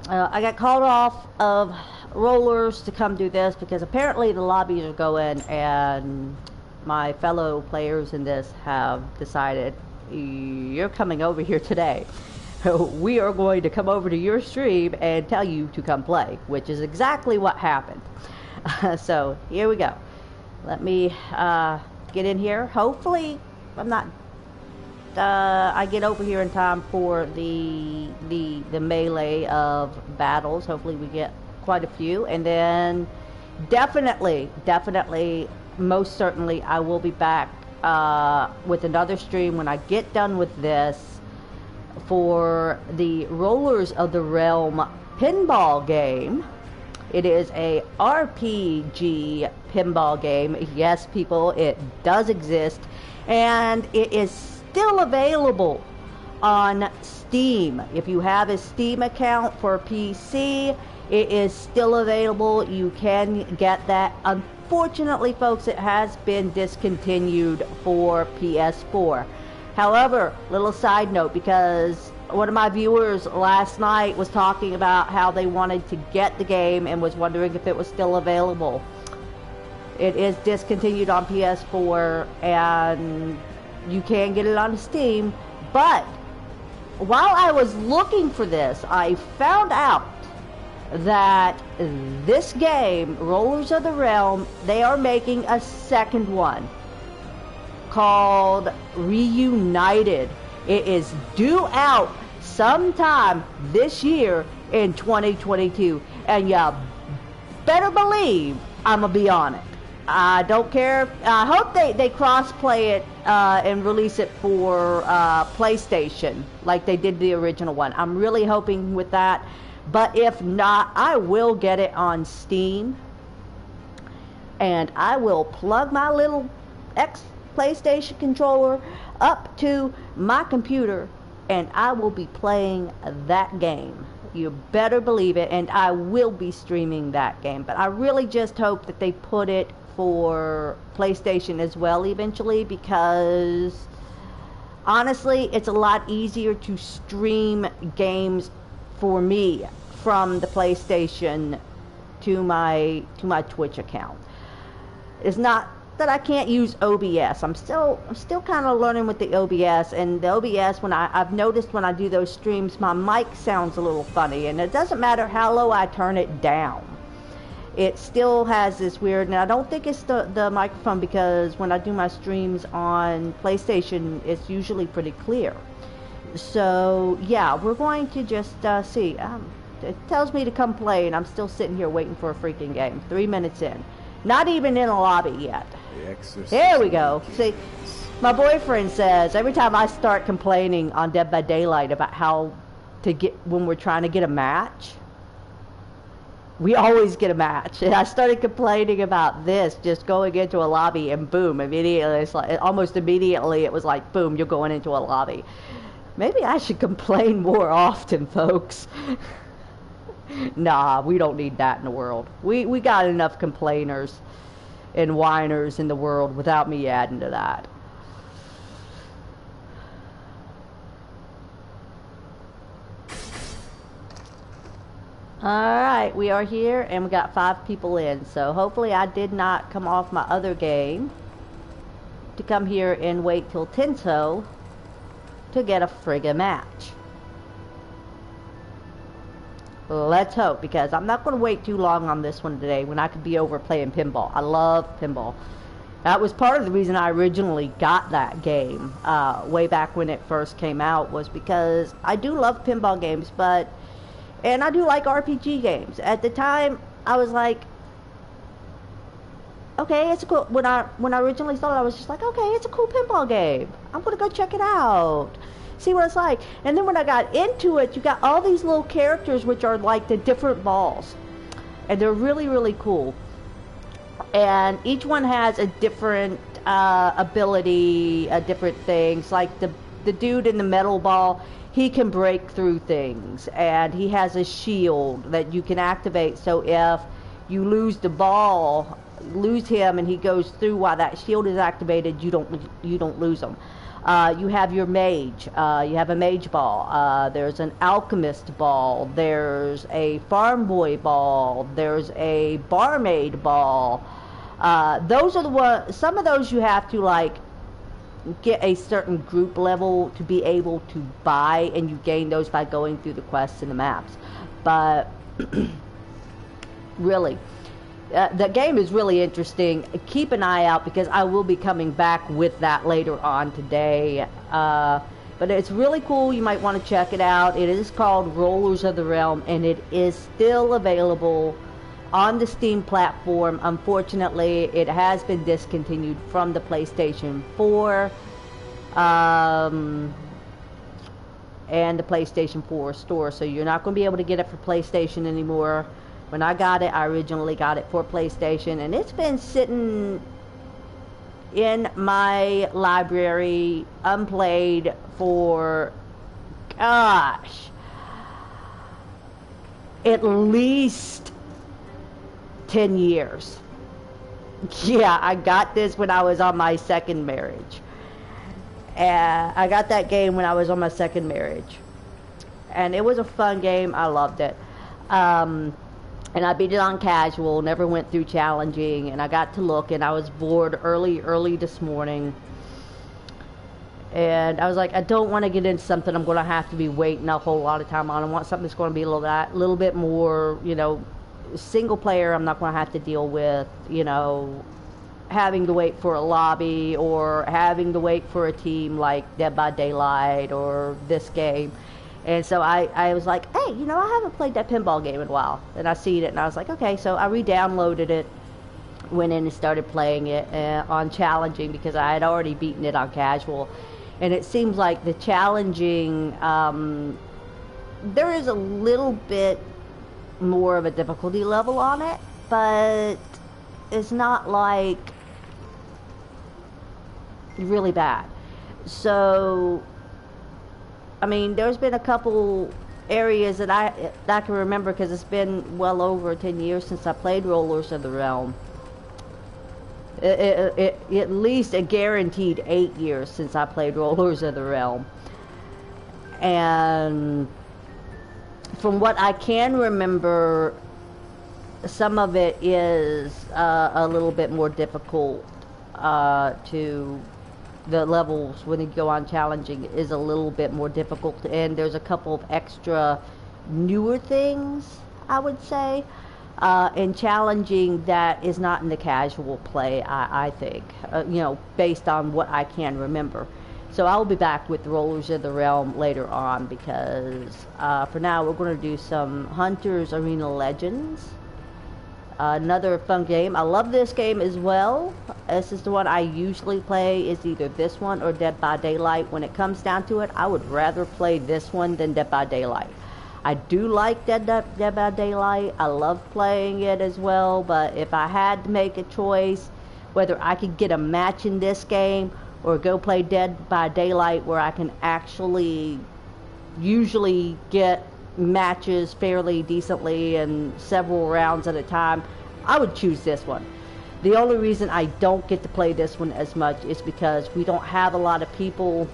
I got called off of rollers to come do this because apparently the lobbies are going, and my fellow players in this have decided you're coming over here today. We are going to come over to your stream and tell you to come play, which is exactly what happened. So here we go. Let me get in here. Hopefully I'm not I get over here in time for the melee of battles. Hopefully we get quite a few, and then definitely most certainly I will be back with another stream when I get done with this for the Rollers of the Realm pinball game. It is a RPG pinball game. Yes, people, it does exist, and it is still available on Steam. If you have a Steam account for PC, it is still available. You can get that. Unfortunately, folks, it has been discontinued for PS4. However, little side note, because one of my viewers last night was talking about how they wanted to get the game and was wondering if it was still available. It is discontinued on PS4, and you can get it on Steam. But while I was looking for this, I found out that this game, Rollers of the Realm, they are making a second one called Reunited. It is due out sometime this year in 2022, and you better believe I'm gonna be on it. I don't care. I hope they cross-play it and release it for PlayStation like they did the original one. I'm really hoping with that. But if not, I will get it on Steam, and I will plug my little PlayStation controller up to my computer, and I will be playing that game. You better believe it, and I will be streaming that game. But I really just hope that they put it for PlayStation as well eventually, because honestly, it's a lot easier to stream games for me from the PlayStation to my Twitch account. It's not that I can't use OBS. I'm still kind of learning with the OBS, and the OBS, when I've noticed when I do those streams, my mic sounds a little funny, and it doesn't matter how low I turn it down. It still has this weird, and I don't think it's the microphone, because when I do my streams on PlayStation, it's usually pretty clear. So yeah, we're going to just see. It tells me to come play, and I'm still sitting here waiting for a freaking game. 3 minutes in. Not even in a lobby yet. There we go. See, my boyfriend says every time I start complaining on Dead by Daylight about how to get, when we're trying to get a match, we always get a match. And I started complaining about this, just going into a lobby, and boom, immediately, it's like, almost immediately it was like, boom, you're going into a lobby. Maybe I should complain more often, folks. Nah, we don't need that in the world. We got enough complainers and whiners in the world without me adding to that. Alright, we are here, and we got 5 people in, so hopefully I did not come off my other game to come here and wait till Tinto to get a friggin' match. Let's hope, because I'm not going to wait too long on this one today when I could be over playing pinball. I love pinball. That was part of the reason I originally got that game way back when it first came out, was because I do love pinball games, and I do like RPG games. At the time, I was like, okay, it's a cool, when I originally saw it, I was just like, okay, it's a cool pinball game. I'm going to go check it out. See what it's like. And then when I got into it, you got all these little characters which are like the different balls, and they're really, really cool, and each one has a different ability, different things. Like the dude in the metal ball, he can break through things, and he has a shield that you can activate, so if you lose the ball, lose him, and he goes through while that shield is activated, you don't lose him. You have your mage. You have a mage ball. There's an alchemist ball. There's a farm boy ball. There's a barmaid ball. Those are the ones. Some of those you have to like get a certain group level to be able to buy, and you gain those by going through the quests and the maps. But really, the game is really interesting. Keep an eye out because I will be coming back with that later on today. But it's really cool. You might want to check it out. It is called Rollers of the Realm, and it is still available on the Steam platform. Unfortunately, it has been discontinued from the PlayStation 4 and the PlayStation 4 store, so you're not going to be able to get it for PlayStation anymore. When I got it, I originally got it for PlayStation, and it's been sitting in my library unplayed for, gosh, at least 10 years. Yeah, I got this when I was on my second marriage. I got that game when I was on my second marriage. And it was a fun game. I loved it. And I beat it on casual, never went through challenging, and I got to look, and I was bored early this morning. And I was like, I don't want to get into something I'm going to have to be waiting a whole lot of time on. I want something that's going to be a little bit more, you know, single player. I'm not going to have to deal with, you know, having to wait for a lobby or having to wait for a team like Dead by Daylight or this game. And so I was like, hey, you know, I haven't played that pinball game in a while. And I seen it, and I was like, okay. So I re-downloaded it, went in and started playing it on challenging because I had already beaten it on casual. And it seems like the challenging, there is a little bit more of a difficulty level on it, but it's not like really bad. So I mean, there's been a couple areas that I can remember because it's been well over 10 years since I played Rollers of the Realm. At least a guaranteed 8 years since I played Rollers of the Realm. And from what I can remember, some of it is a little bit more difficult to... The levels when you go on challenging is a little bit more difficult, and there's a couple of extra newer things I would say in challenging that is not in the casual play. I think you know, based on what I can remember. So I'll be back with Rollers of the Realm later on because for now we're going to do some Hunters Arena Legends. Another fun game. I love this game as well. This is the one I usually play. Is either this one or Dead by Daylight. When it comes down to it, I would rather play this one than Dead by Daylight. I do like Dead by Daylight. I love playing it as well, but if I had to make a choice whether I could get a match in this game or go play Dead by Daylight where I can actually usually get matches fairly decently and several rounds at a time, I would choose this one. The only reason I don't get to play this one as much is because we don't have a lot of people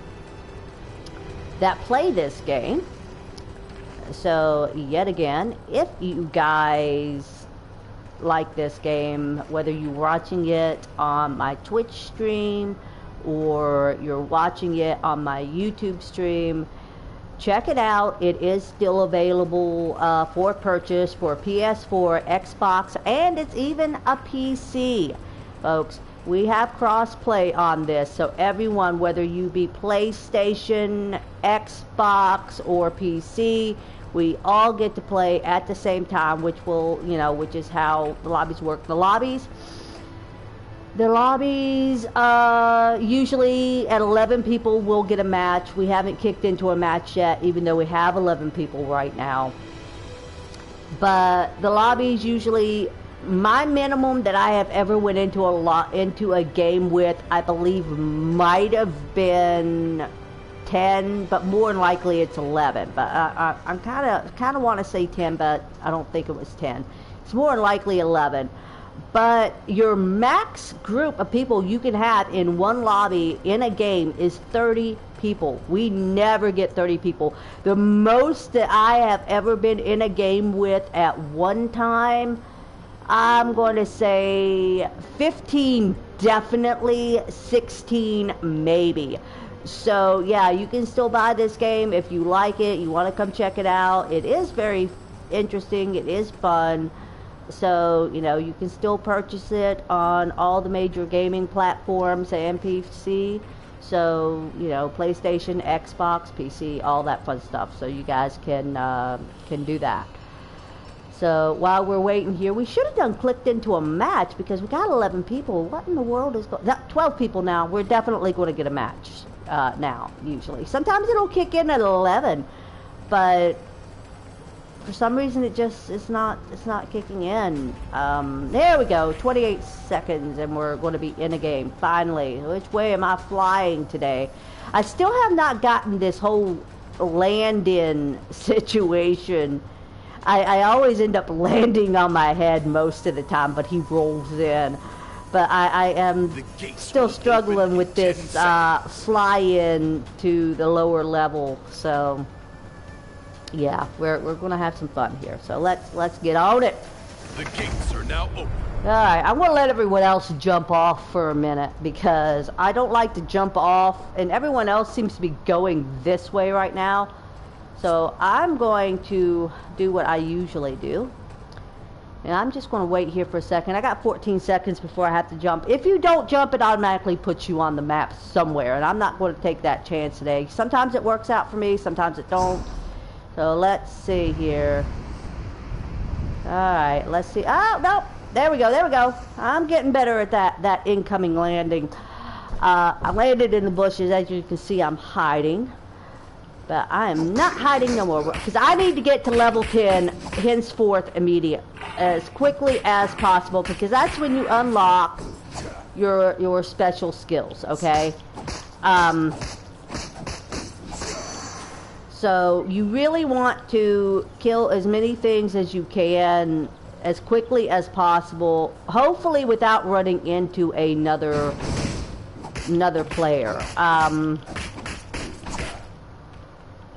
that play this game. So yet again, if you guys like this game, whether you're watching it on my Twitch stream or you're watching it on my YouTube stream, check it out. It is still available for purchase for PS4, Xbox, and it's even a PC. Folks, we have cross-play on this, so everyone, whether you be PlayStation, Xbox, or PC, we all get to play at the same time, which will, you know, which is how the lobbies work. The lobbies usually at 11 people will get a match. We haven't kicked into a match yet, even though we have 11 people right now. But the lobbies usually, my minimum that I have ever went into a game with, I believe might have been 10, but more than likely it's 11. But I kind of want to say 10, but I don't think it was 10. It's more than likely 11. But your max group of people you can have in one lobby in a game is 30 people. We never get 30 people. The most that I have ever been in a game with at one time, I'm going to say 15 definitely, 16 maybe. So yeah, you can still buy this game if you like it, you want to come check it out. It is very interesting, it is fun. So, you know, you can still purchase it on all the major gaming platforms and PC. So, you know, PlayStation, Xbox, PC, all that fun stuff. So you guys can do that. So while we're waiting here, we should have done clicked into a match because we got 11 people. What in the world is going on? 12 people now. We're definitely going to get a match now, usually. Sometimes it'll kick in at 11, but for some reason it's not kicking in. There we go, 28 seconds and we're going to be in a game finally. Which way am I flying today? I still have not gotten this whole land-in situation. I always end up landing on my head most of the time, but he rolls in. But I am still struggling with this fly-in to the lower level, so yeah, we're gonna have some fun here. So let's get on it. The gates are now open. Alright, I'm gonna let everyone else jump off for a minute because I don't like to jump off and everyone else seems to be going this way right now. So I'm going to do what I usually do. And I'm just going to wait here for a second. I got 14 seconds before I have to jump. If you don't jump, it automatically puts you on the map somewhere. And I'm not going to take that chance today. Sometimes it works out for me, sometimes it don't. So let's see here. Alright, let's see. Oh, no. There we go, there we go. I'm getting better at that incoming landing. I landed in the bushes. As you can see, I'm hiding. But I am not hiding no more because I need to get to level 10 henceforth immediate as quickly as possible because that's when you unlock your special skills, okay? So you really want to kill as many things as you can as quickly as possible, hopefully without running into another player.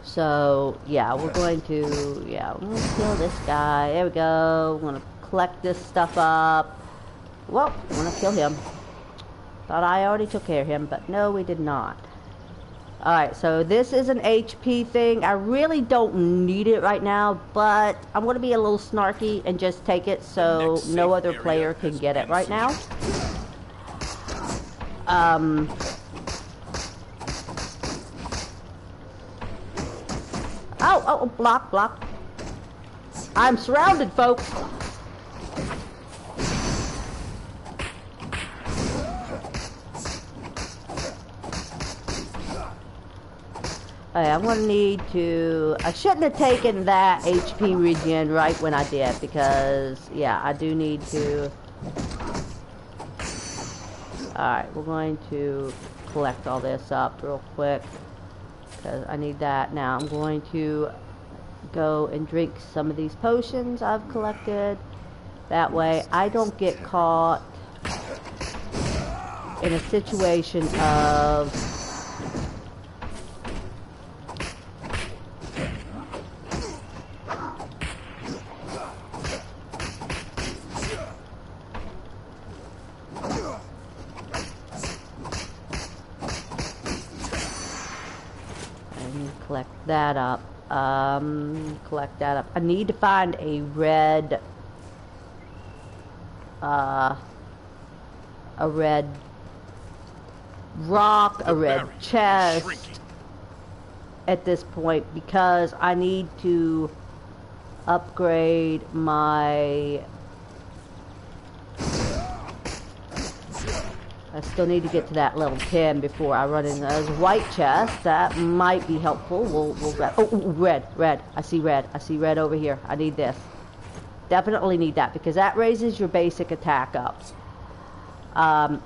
So, yeah, we're going to kill this guy. There we go. We're going to collect this stuff up. Well, I'm going to kill him. Thought I already took care of him, but no, we did not. Alright, so this is an HP thing. I really don't need it right now, but I'm going to be a little snarky and just take it so no other player can get it right now. Oh, block. I'm surrounded, folks. Okay, I'm gonna need to... I shouldn't have taken that HP regen right when I did, because, yeah, I do need to... Alright, we're going to collect all this up real quick. Because I need that. Now I'm going to go and drink some of these potions I've collected. That way I don't get caught in a situation of collect that up. Collect that up. I need to find a red rock, a red chest at this point because I need to upgrade my... I still need to get to that level 10 before I run into those white chests. That might be helpful. We'll grab... Oh, red. I see red over here. I need this. Definitely need that because that raises your basic attack up.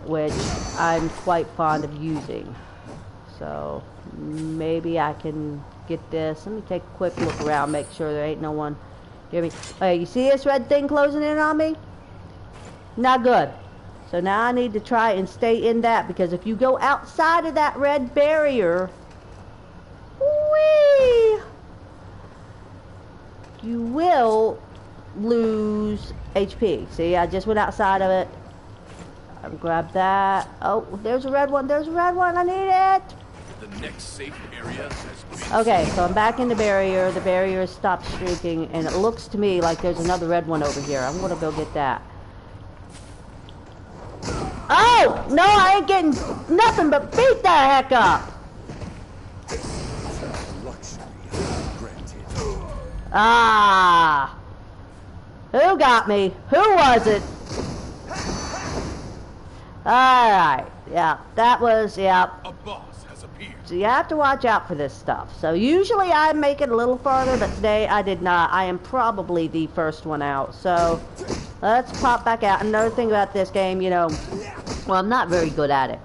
Which I'm quite fond of using. So, maybe I can get this. Let me take a quick look around, make sure there ain't no one near me. Hey, you see this red thing closing in on me? Not good. So now I need to try and stay in that, because if you go outside of that red barrier, whee, you will lose HP. See, I just went outside of it. I'll grab that. Oh, there's a red one. There's a red one. I need it. The next safe area has been Okay, so I'm back in the barrier. The barrier has stopped streaking, and it looks to me like there's another red one over here. I'm gonna go get that. Oh! No, I ain't getting nothing but beat the heck up! Ah! Who got me? Who was it? Alright, yeah, that was, yeah. a boss has appeared. So you have to watch out for this stuff. So usually I make it a little farther, but today I did not. I am probably the first one out. So let's pop back out. Another thing about this game, you know, well, I'm not very good at it.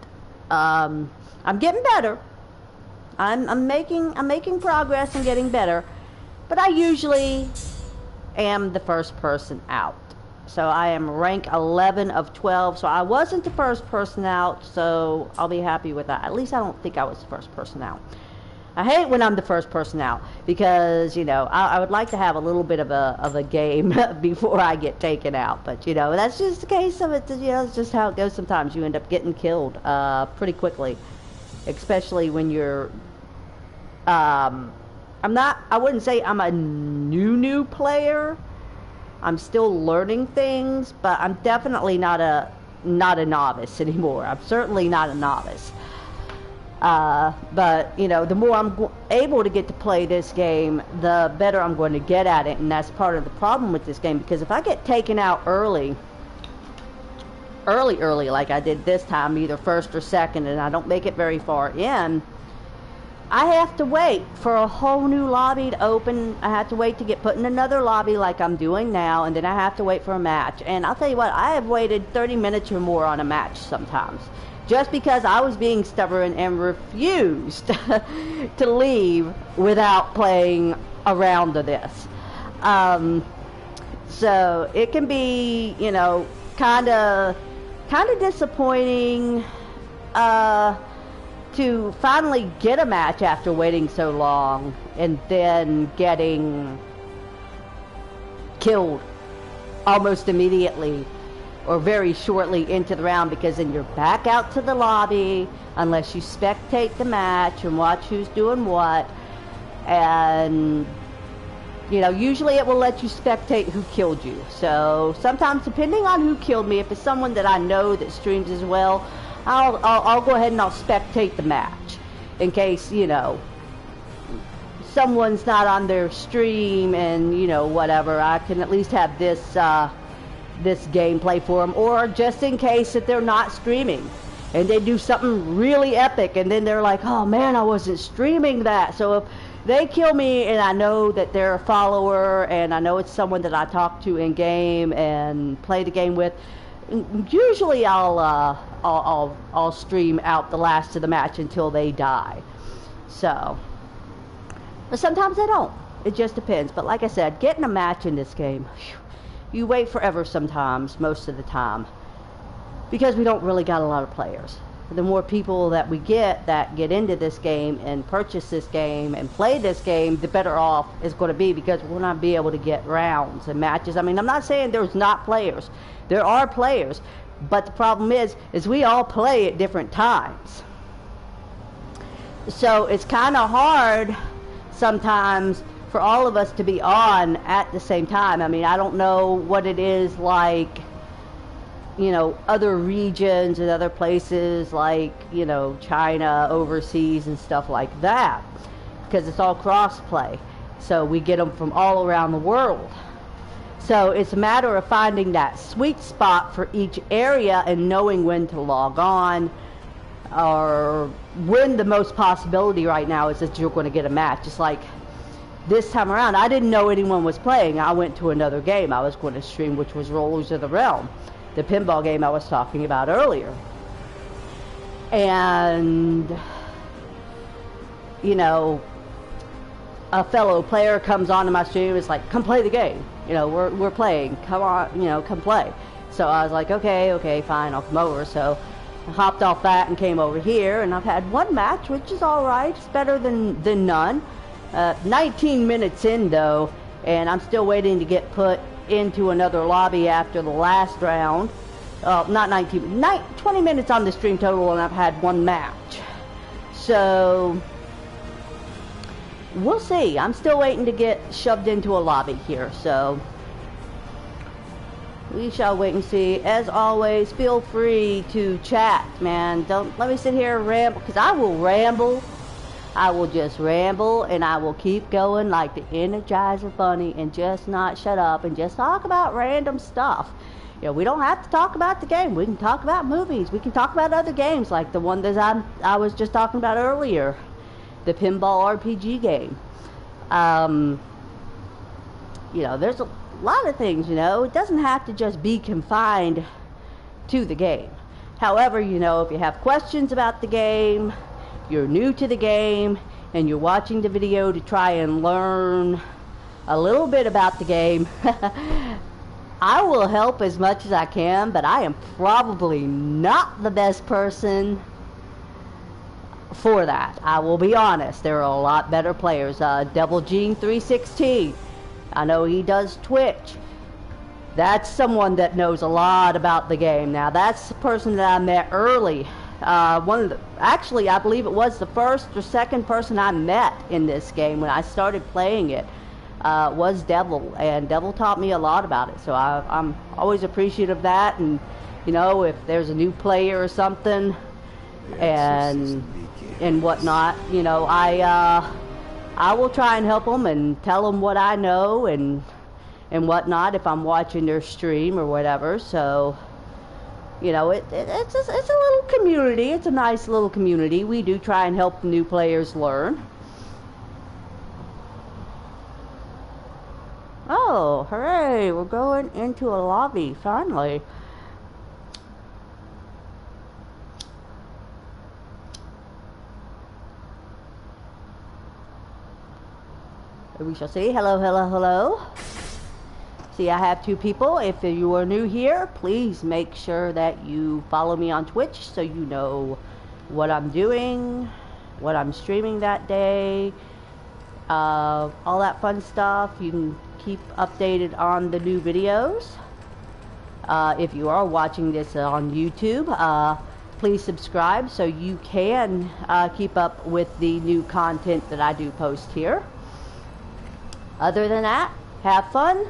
I'm getting better. I'm making progress and getting better, but I usually am the first person out. So I am rank 11 of 12, so I wasn't the first person out, so I'll be happy with that. At least I don't think I was the first person out. I hate when I'm the first person out, because, you know, I would like to have a little bit of a game before I get taken out. But, you know, that's just the case of it. You know, it's just how it goes sometimes. You end up getting killed pretty quickly, especially when you're... I wouldn't say I'm a new player. I'm still learning things, but I'm definitely not a novice anymore. I'm certainly not a novice. But, you know, the more I'm able to get to play this game, the better I'm going to get at it, and that's part of the problem with this game, because if I get taken out early, like I did this time, either first or second, and I don't make it very far in, I have to wait for a whole new lobby to open. I have to wait to get put in another lobby like I'm doing now, and then I have to wait for a match. And I'll tell you what, I have waited 30 minutes or more on a match sometimes, just because I was being stubborn and refused to leave without playing a round of this. So it can be, you know, kind of disappointing to finally get a match after waiting so long and then getting killed almost immediately or very shortly into the round, because then you're back out to the lobby unless you spectate the match and watch who's doing what. And, you know, usually it will let you spectate who killed you. So sometimes, depending on who killed me, if it's someone that I know that streams as well, I'll go ahead and I'll spectate the match in case, you know, someone's not on their stream and, you know, whatever. I can at least have this this gameplay for them, or just in case that they're not streaming and they do something really epic and then they're like, oh man, I wasn't streaming that. So if they kill me and I know that they're a follower and I know it's someone that I talk to in game and play the game with, usually I'll stream out the last of the match until they die. So, but sometimes I don't. It just depends. But like I said, getting a match in this game, you wait forever sometimes, most of the time, because we don't really got a lot of players. The more people that we get that get into this game and purchase this game and play this game, the better off it's going to be, because we'll not be able to get rounds and matches. I mean, I'm not saying there's not players. There are players, but the problem is we all play at different times. So it's kind of hard sometimes for all of us to be on at the same time. I mean, I don't know what it is like, you know, other regions and other places like, you know, China, overseas and stuff like that, because it's all cross-play. So we get them from all around the world. So it's a matter of finding that sweet spot for each area and knowing when to log on, or when the most possibility right now is that you're going to get a match. Just like this time around, I didn't know anyone was playing. I went to another game I was going to stream, which was Rollers of the Realm, the pinball game I was talking about earlier. And, you know, a fellow player comes onto my stream, it's like, come play the game. You know, we're playing. Come on, you know, come play. So I was like, okay, fine, I'll come over. So I hopped off that and came over here, and I've had one match, which is alright. It's better than none. 19 minutes in, though, and I'm still waiting to get put into another lobby after the last round. Not 19, 20 minutes on the stream total, and I've had one match. So we'll see. I'm still waiting to get shoved into a lobby here, so we shall wait and see. As always, feel free to chat, man. Don't let me sit here and ramble, because I will ramble. I will just ramble, and I will keep going like the Energizer Bunny and just not shut up and just talk about random stuff. You know, we don't have to talk about the game. We can talk about movies. We can talk about other games, like the one that I was just talking about earlier, the pinball RPG game. You know, there's a lot of things, you know. It doesn't have to just be confined to the game. However, you know, if you have questions about the game, you're new to the game, and you're watching the video to try and learn a little bit about the game, I will help as much as I can, but I am probably not the best person for that. I will be honest. There are a lot better players. Devil Gene 316. I know he does Twitch. That's someone that knows a lot about the game. Now, that's the person that I met early. Actually, I believe it was the first or second person I met in this game when I started playing it. Was Devil, and Devil taught me a lot about it. So I'm always appreciative of that. And you know, if there's a new player or something, and whatnot, you know, I will try and help them and tell them what I know and whatnot if I'm watching their stream or whatever. So, you know, it's a little community. It's a nice little community. We do try and help new players learn. Oh, hooray! We're going into a lobby finally. We shall see. Hello, hello, hello. See, I have two people. If you are new here, please make sure that you follow me on Twitch so you know what I'm doing, what I'm streaming that day, all that fun stuff. You can keep updated on the new videos. If you are watching this on YouTube, please subscribe so you can keep up with the new content that I do post here. Other than that, have fun,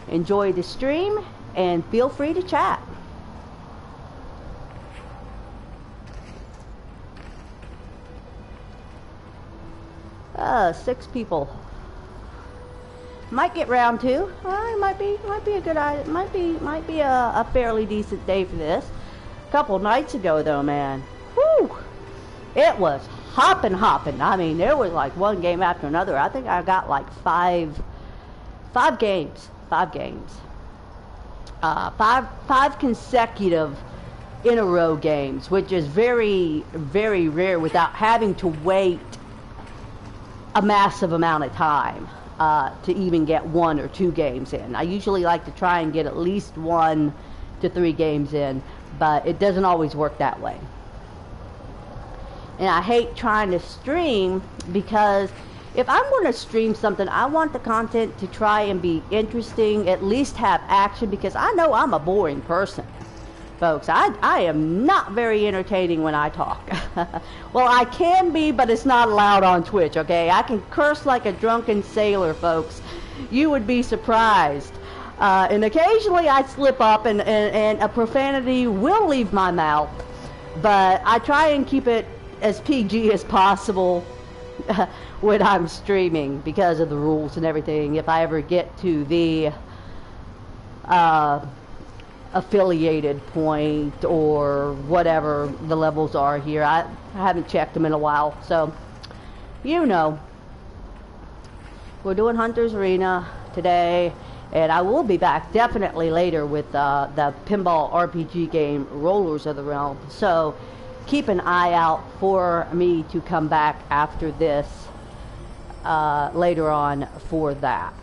enjoy the stream, and feel free to chat. Six people. Might get round two. It might be a good idea. Might be a fairly decent day for this. A couple nights ago, though, man, whew, it was hopping. I mean, there was like one game after another. I think I got like five games. Five consecutive in a row games, which is very, very rare without having to wait a massive amount of time to even get 1 or 2 games in. I usually like to try and get at least 1 to 3 games in, but it doesn't always work that way. And I hate trying to stream, because if I'm going to stream something, I want the content to try and be interesting, at least have action, because I know I'm a boring person, folks. I am not very entertaining when I talk. Well, I can be, but it's not allowed on Twitch, okay? I can curse like a drunken sailor, folks. You would be surprised. And occasionally I slip up and a profanity will leave my mouth, but I try and keep it as PG as possible when I'm streaming because of the rules and everything. If I ever get to the affiliated point or whatever the levels are here, I haven't checked them in a while, so you know. We're doing Hunter's Arena today, and I will be back definitely later with the pinball RPG game Rollers of the Realm, so keep an eye out for me to come back after this later on for that.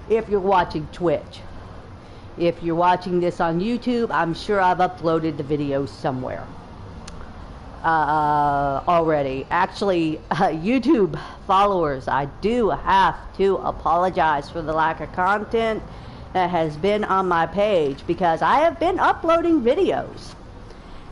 if you're watching Twitch. If you're watching this on YouTube, I'm sure I've uploaded the videos somewhere already. Actually, YouTube followers, I do have to apologize for the lack of content that has been on my page, because I have been uploading videos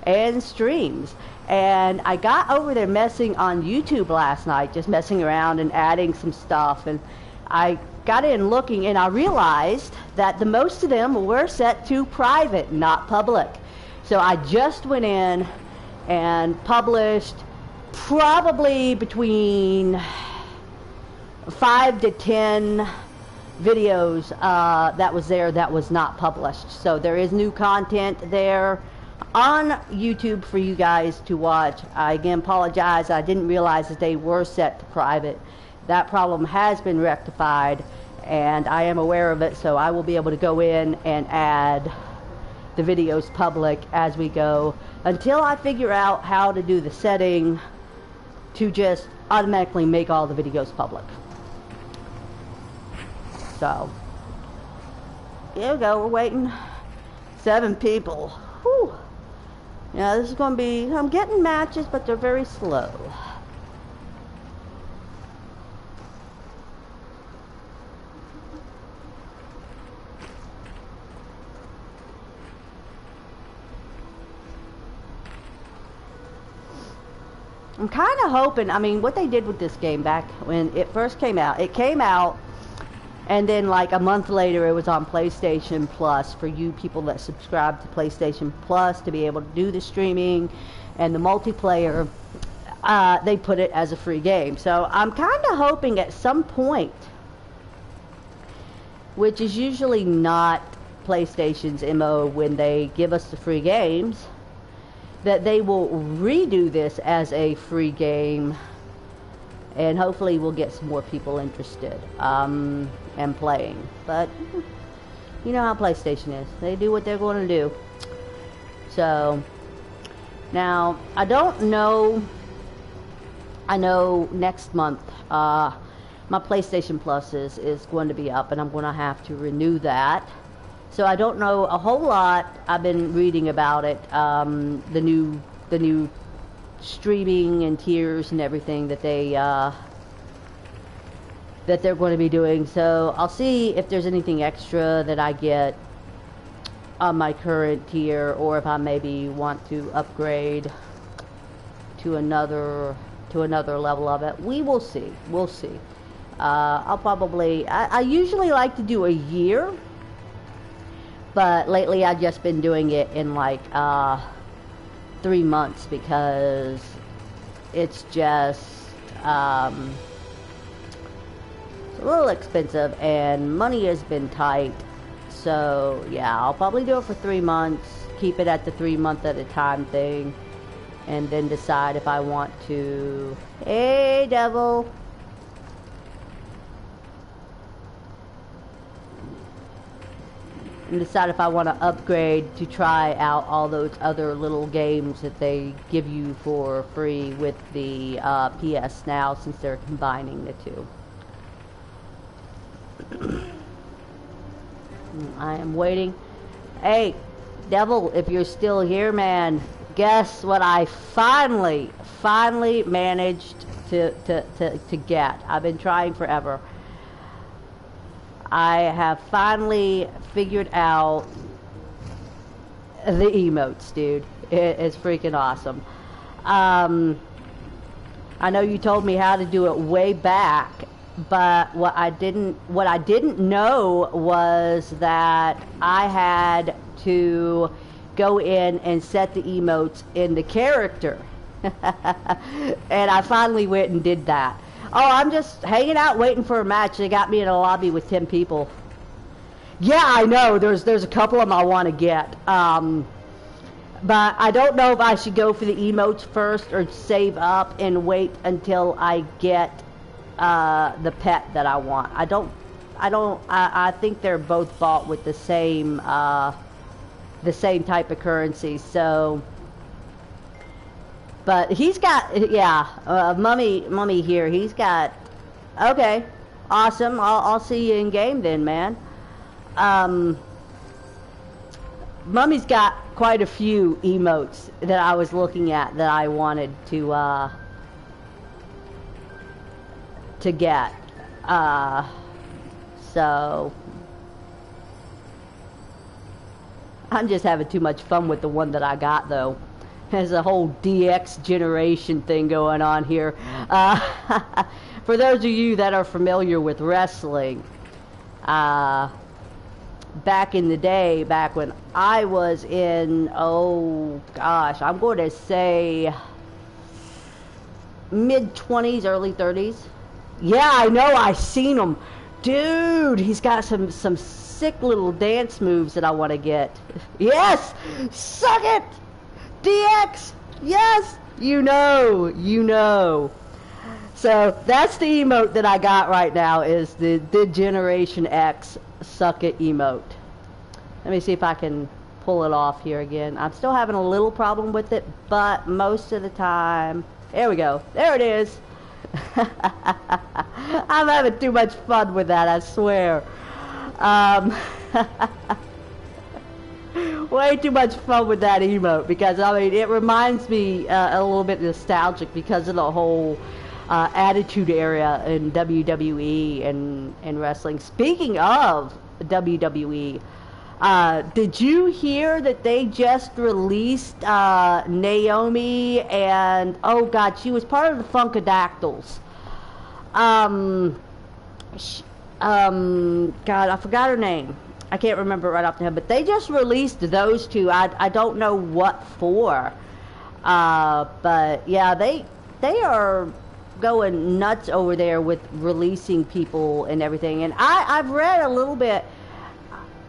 and streams, and I got over there messing on YouTube last night, just messing around and adding some stuff, and I got in looking, and I realized that the most of them were set to private, not public. So I just went in and published probably between 5 to 10 videos that was there that was not published. So there is new content there on YouTube for you guys to watch. I again apologize. I didn't realize that they were set to private. That problem has been rectified, and I am aware of it, so I will be able to go in and add the videos public as we go, until I figure out how to do the setting to just automatically make all the videos public. So, here we go, we're waiting. 7 people. Whew. Yeah, this is going to be, I'm getting matches, but they're very slow. I'm kind of hoping, I mean, what they did with this game back when it first came out, and then like a month later it was on PlayStation Plus for you people that subscribe to PlayStation Plus to be able to do the streaming and the multiplayer. They put it as a free game. So I'm kind of hoping at some point, which is usually not PlayStation's MO when they give us the free games, that they will redo this as a free game, and hopefully we'll get some more people interested and playing. But you know how PlayStation is. They do what they're going to do. So now I don't know. I know next month my PlayStation Plus is going to be up, and I'm going to have to renew that. So I don't know a whole lot. I've been reading about it, the new streaming and tiers and everything that they're going to be doing. So I'll see if there's anything extra that I get on my current tier, or if I maybe want to upgrade to another level of it. We will see. We'll see. I'll probably, I usually like to do a year, but lately I've just been doing it in like 3 months, because it's just it's a little expensive and money has been tight. So yeah, I'll probably do it for 3 months, keep it at the 3 month at a time thing, and then decide if I want to, hey devil, and decide if I want to upgrade to try out all those other little games that they give you for free with the PS Now, since they're combining the two. I am waiting. Hey, Devil, if you're still here, man, guess what I finally managed to get. I've been trying forever. I have finally figured out the emotes, dude. It is freaking awesome. I know you told me how to do it way back, but what I didn't know was that I had to go in and set the emotes in the character. And I finally went and did that. Oh, I'm just hanging out waiting for a match. They got me in a lobby with 10 people. Yeah, I know. There's a couple of them I want to get. But I don't know if I should go for the emotes first or save up and wait until I get the pet that I want. I think they're both bought with the same type of currency. So, but he's got, yeah, mummy here. He's got, okay, Awesome. I'll see you in game then, man. Mummy's got quite a few emotes that I was looking at that I wanted to get. So I'm just having too much fun with the one that I got, though. There's a whole DX generation thing going on here. For those of you that are familiar with wrestling, back in the day, back when I was in, oh gosh, I'm going to say mid-20s, early 30s. Yeah, I know, I seen him. Dude, he's got some sick little dance moves that I want to get. Yes! Suck it! DX! Yes! You know. So, that's the emote that I got right now, is the Generation X Suck It emote. Let me see if I can pull it off here again. I'm still having a little problem with it, but most of the time... There we go. There it is. I'm having too much fun with that, I swear. Way too much fun with that emote, because I mean it reminds me a little bit nostalgic because of the whole attitude era in WWE and wrestling. Speaking of WWE, did you hear that they just released Naomi, and oh god, she was part of the Funkadactyls. God, I forgot her name. I can't remember it right off the head, but they just released those two. I don't know what for. But yeah, they are going nuts over there with releasing people and everything. And I've read a little bit.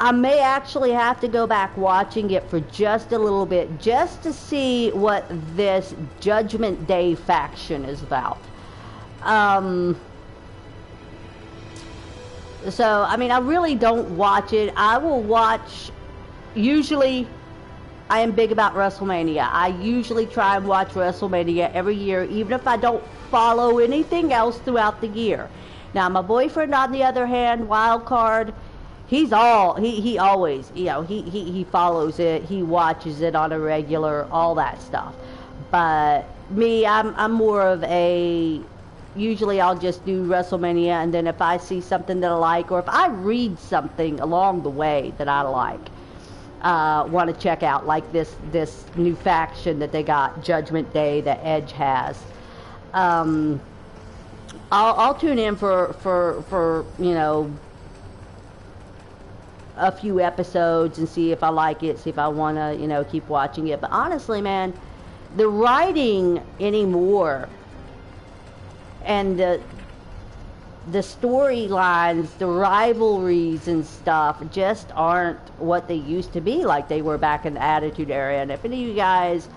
I may actually have to go back watching it for just a little bit, just to see what this Judgment Day faction is about. So, I mean, I really don't watch it. I will watch, usually, I am big about WrestleMania. I usually try and watch WrestleMania every year, even if I don't follow anything else throughout the year. Now, my boyfriend, on the other hand, wild card, he always, you know, he follows it, he watches it on a regular, all that stuff. But me, I'm more of a... Usually I'll just do WrestleMania, and then if I see something that I like, or if I read something along the way that I like, want to check out, like this new faction that they got, Judgment Day, that Edge has. I'll tune in for you know, a few episodes and see if I like it, see if I want to, you know, keep watching it. But honestly, man, the writing anymore, and the storylines, the rivalries and stuff just aren't what they used to be like they were back in the Attitude Era. And if any of you guys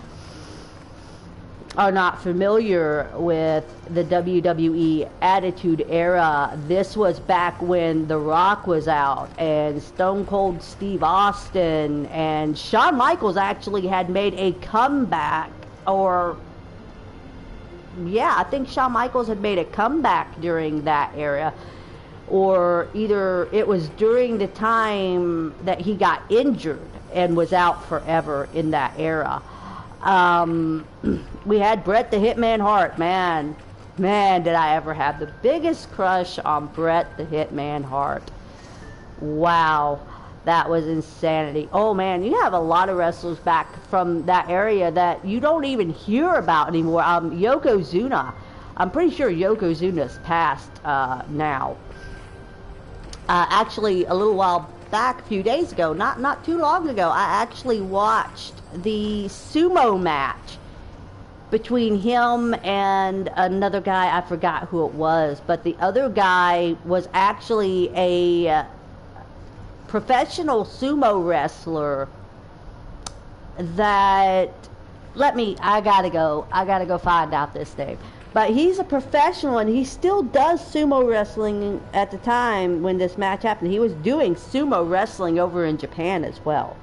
are not familiar with the WWE Attitude Era, this was back when The Rock was out, and Stone Cold Steve Austin, and Shawn Michaels actually had made a comeback, or... yeah, I think Shawn Michaels had made a comeback during that era, or either it was during the time that he got injured and was out forever in that era. We had Bret the Hitman Hart, man, did I ever have the biggest crush on Bret the Hitman Hart. Wow. That was insanity. Oh man, you have a lot of wrestlers back from that area that you don't even hear about anymore. Yokozuna. I'm pretty sure Yokozuna's passed now. Actually, a little while back, a few days ago, not too long ago, I actually watched the sumo match between him and another guy. I forgot who it was, but the other guy was actually a... professional sumo wrestler that, I gotta go find out this name. But he's a professional, and he still does sumo wrestling at the time when this match happened. He was doing sumo wrestling over in Japan as well.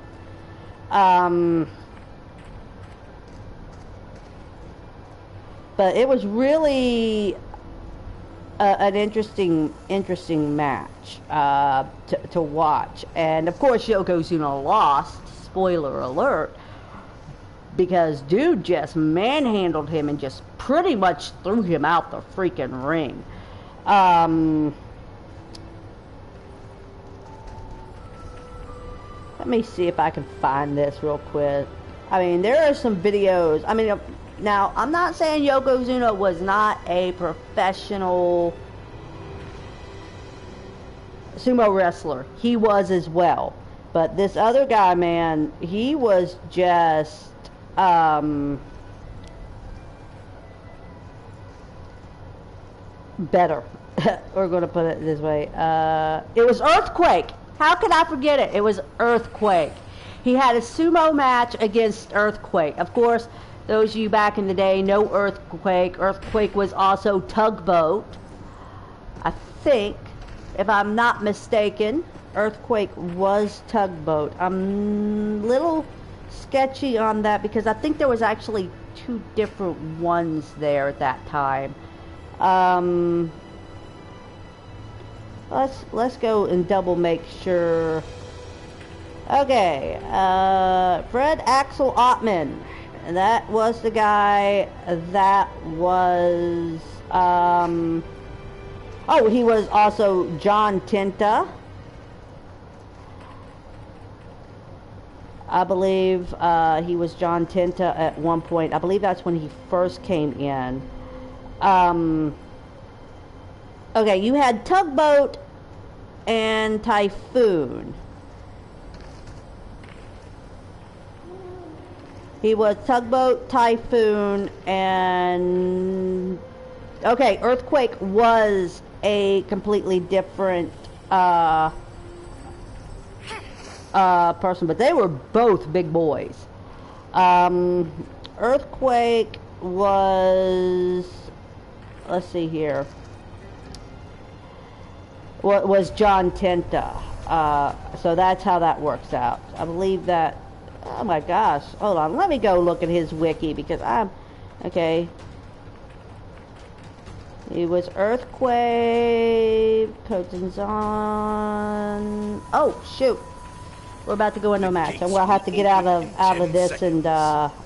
But it was really an interesting match to watch. And of course, Yokozuna lost. Spoiler alert. Because dude just manhandled him and just pretty much threw him out the freaking ring. Let me see if I can find this real quick. I mean, there are some videos. I mean, now, I'm not saying Yokozuna was not a professional sumo wrestler. He was as well. But this other guy, man, he was just, better. We're going to put it this way. It was Earthquake. How could I forget it? It was Earthquake. He had a sumo match against Earthquake. Of course, those of you back in the day know Earthquake. Earthquake was also Tugboat. I think, if I'm not mistaken, Earthquake was Tugboat. I'm a little sketchy on that because I think there was actually two different ones there at that time. Let's go and double make sure. Okay, Fred Axel Ottman. That was the guy that was, oh, he was also John Tenta. I believe he was John Tenta at one point. I believe that's when he first came in. Okay, you had Tugboat and Typhoon. He was Tugboat, Typhoon, and... Okay, Earthquake was a completely different person, but they were both big boys. Earthquake was... Let's see here. Was John Tenta. So that's how that works out. I believe that... Oh my gosh. Hold on. Let me go look at his wiki because I'm... Okay. He was Earthquake, Kotanzan... Oh, shoot. We're about to go into a match. I'm going to have to get out of this and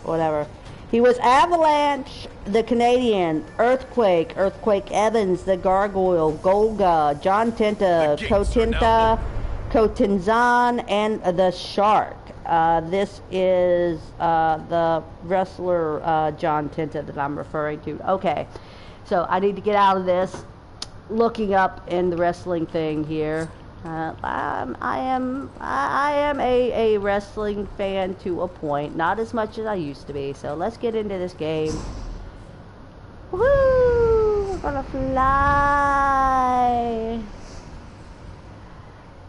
whatever. He was Avalanche, the Canadian, Earthquake, Earthquake Evans, the Gargoyle, Golga, John Tenta, Kotinta, Kotinzan, and the Shark. This is the wrestler John Tenta that I'm referring to. Okay, so I need to get out of this. Looking up in the wrestling thing here. I am a wrestling fan to a point, not as much as I used to be. So let's get into this game. Woo! We're gonna fly.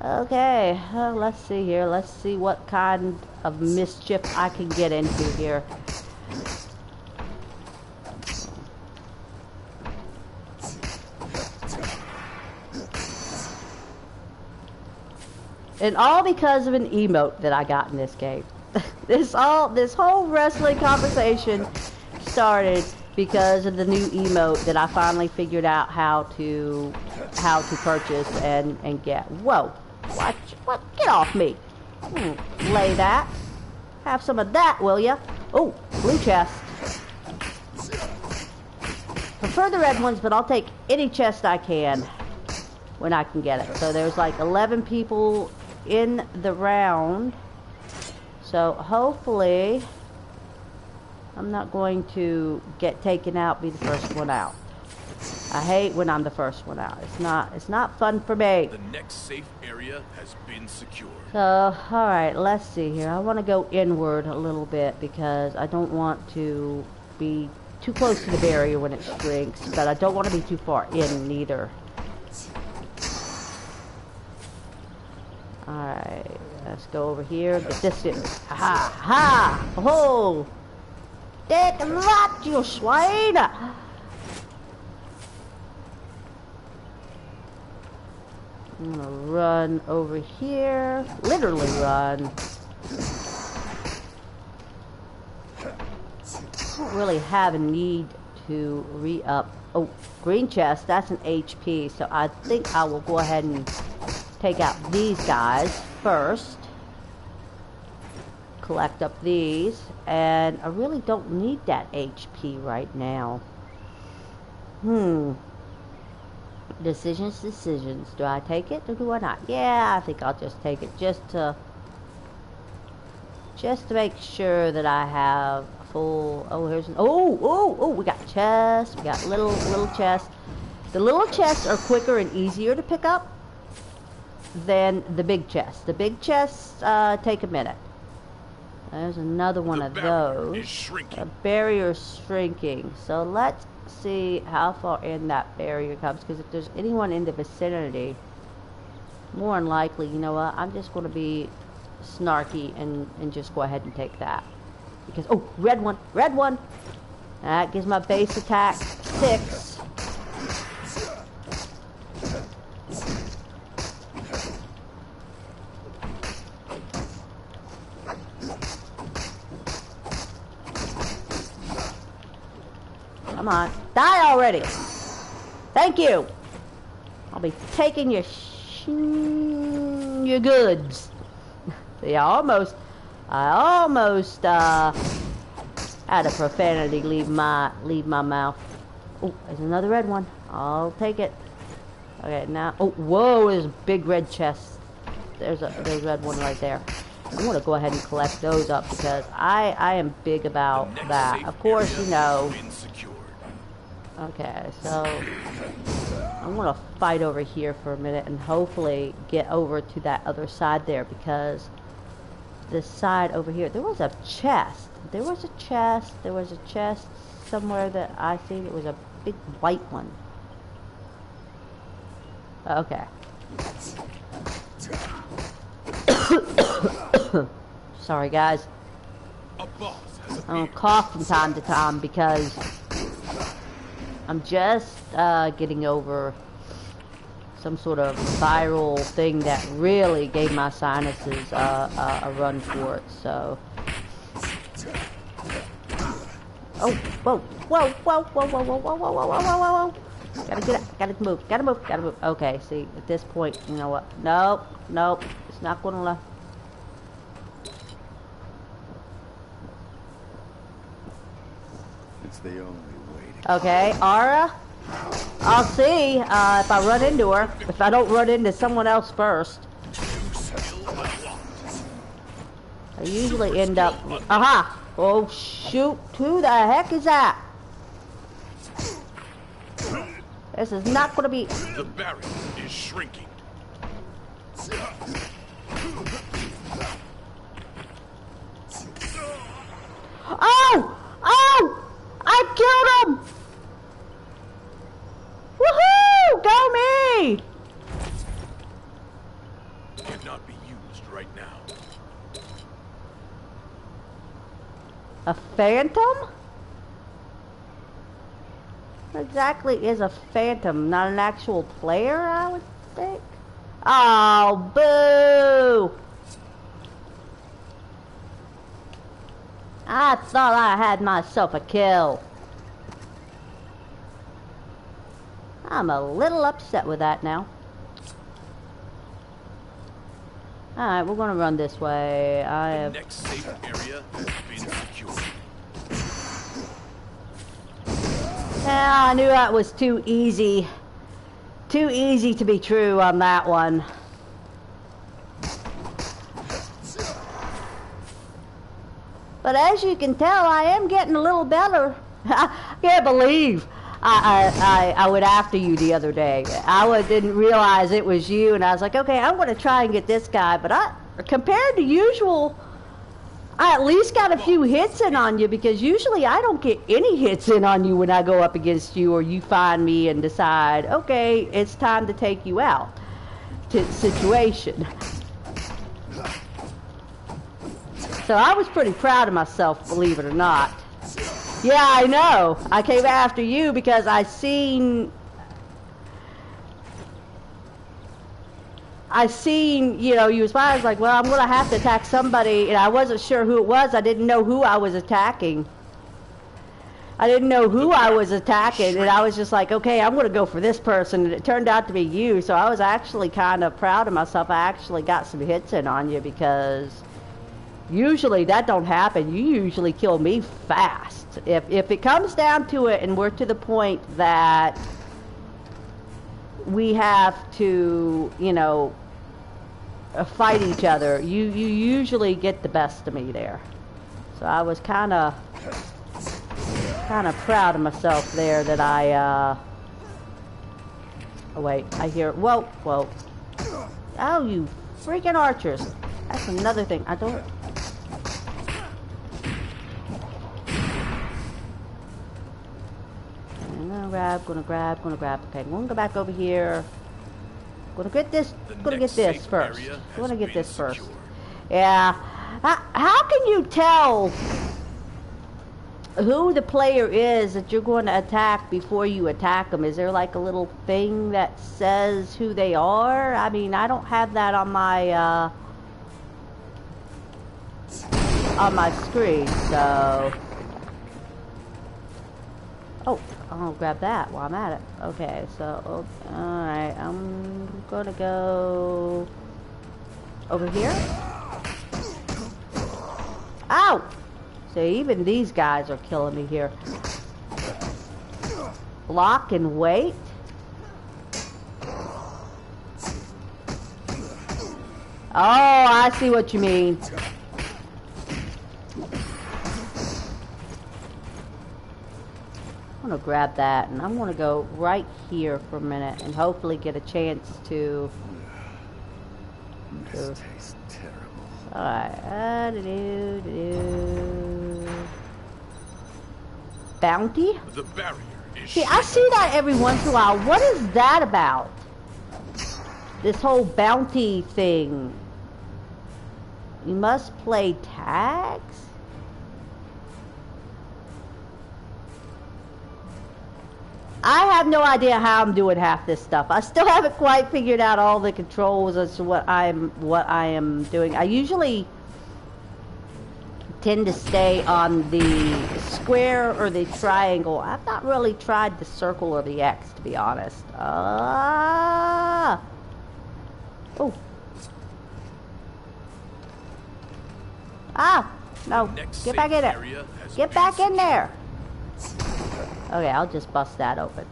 Okay, let's see here. Let's see what kind of mischief I can get into here. And all because of an emote that I got in this game. This whole wrestling conversation started because of the new emote that I finally figured out how to purchase and get. Whoa. What? Get off me. Lay that. Have some of that, will ya? Oh, blue chest. Prefer the red ones, but I'll take any chest I can when I can get it. So there's like 11 people in the round. So hopefully I'm not going to get taken out, be the first one out. I hate when I'm the first one out. It's not fun for me. The next safe area has been secured. So, alright, let's see here. I want to go inward a little bit because I don't want to be too close to the barrier when it shrinks, but I don't want to be too far in neither. Alright, let's go over here. Get this in. Ha ha! Oh! Take that, you swine! I'm gonna run over here. Literally run. I don't really have a need to re-up. Oh, green chest, that's an HP, so I think I will go ahead and take out these guys first. Collect up these, and I really don't need that HP right now. Decisions. Do I take it or do I not? Yeah, I think I'll just take it just to make sure that I have full. Oh, here's an. Oh! We got chests. We got little chests. The little chests are quicker and easier to pick up than the big chests. The big chests take a minute. There's another one of those. The barrier's shrinking. So let's see how far in that barrier comes, because if there's anyone in the vicinity, more than likely, you know what, I'm just going to be snarky and just go ahead and take that. Because, oh, red one. That gives my base attack 6. Come on. Die already. Thank you. I'll be taking your goods. See, I almost had a profanity leave my mouth. Oh, there's another red one. I'll take it. Okay, now. Oh, whoa, there's a big red chest. There's a red one right there. I'm going to go ahead and collect those up because I am big about that. Of course, you know. Okay, so I'm going to fight over here for a minute and hopefully get over to that other side there, because this side over here, there was a chest. There was a chest somewhere that I seen. It was a big white one. Okay. Sorry, guys. I'm going to cough from time to time because I'm just getting over some sort of viral thing that really gave my sinuses a run for it. So, oh, whoa! Gotta get up, gotta move. Okay, see, at this point, you know what? Nope, it's not gonna let. It's the only way. Okay, Ara, I'll see if I run into her. If I don't run into someone else first. I usually end up... Aha! Oh, shoot. Who the heck is that? This is not going to be... The barrier is shrinking. Oh! I killed him! Woohoo! Go me! Cannot be used right now. A phantom? What exactly is a phantom? Not an actual player, I would think? Oh, boo! I thought I had myself a kill. I'm a little upset with that now. Alright, we're gonna run this way. The next safe area has been secured. Yeah, I knew that was too easy. Too easy to be true on that one. But as you can tell, I am getting a little better. I can't believe I went after you the other day. I didn't realize it was you, and I was like, okay, I'm going to try and get this guy. But compared to usual, I at least got a few hits in on you, because usually I don't get any hits in on you when I go up against you, or you find me and decide, okay, it's time to take you out situation. So I was pretty proud of myself, believe it or not. Yeah, I know. I came after you because I seen, you know, you was fine. I was like, well, I'm going to have to attack somebody, and I wasn't sure who it was. I didn't know who I was attacking. I didn't know who I was attacking, and I was just like, okay, I'm gonna go for this person, and it turned out to be you. So I was actually kind of proud of myself. I actually got some hits in on you, because usually that don't happen. You usually kill me fast. If it comes down to it, and we're to the point that we have to, you know, fight each other, you usually get the best of me there. So I was kind of proud of myself there that I oh wait, I hear, whoa, oh, you freaking archers. That's another thing. I don't. Gonna grab. Okay, I'm gonna go back over here. Gonna get this first. Gonna get this first. Yeah. How can you tell who the player is that you're going to attack before you attack them? Is there like a little thing that says who they are? I mean, I don't have that on my screen, so. Oh, I'll grab that while I'm at it. Okay, so alright, I'm gonna go over here. Ow! So even these guys are killing me here. Block and wait. Oh, I see what you mean. I'm gonna grab that, and I'm gonna go right here for a minute and hopefully get a chance to. This tastes terrible. Alright, bounty? The barrier is See, I see that every once in a while. What is that about? This whole bounty thing. You must play tags? I have no idea how I'm doing half this stuff. I still haven't quite figured out all the controls as to what I am doing. I usually tend to stay on the square or the triangle. I've not really tried the circle or the X, to be honest. Oh. Ah! No. Get back in there. Get back in there. Okay, I'll just bust that open.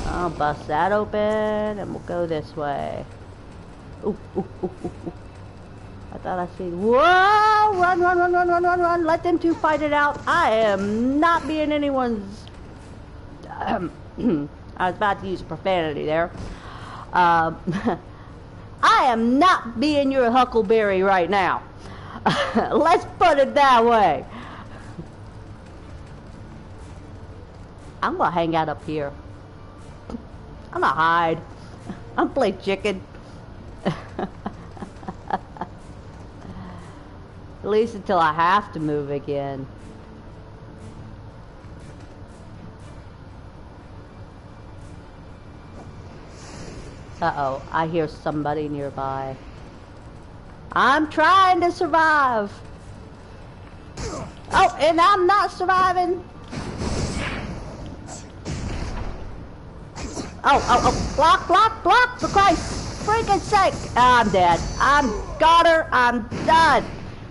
I'll bust that open, and we'll go this way. Ooh. I thought I seen. Whoa! Run! Let them two fight it out. I am not being anyone's. I was about to use profanity there. I am not being your huckleberry right now. Let's put it that way. I'm gonna hang out up here. I'm gonna hide. I'm gonna play chicken. At least until I have to move again. Uh-oh, I hear somebody nearby. I'm trying to survive. Oh, and I'm not surviving. Oh, block, for Christ's freaking sake. I'm dead. Got her, I'm done.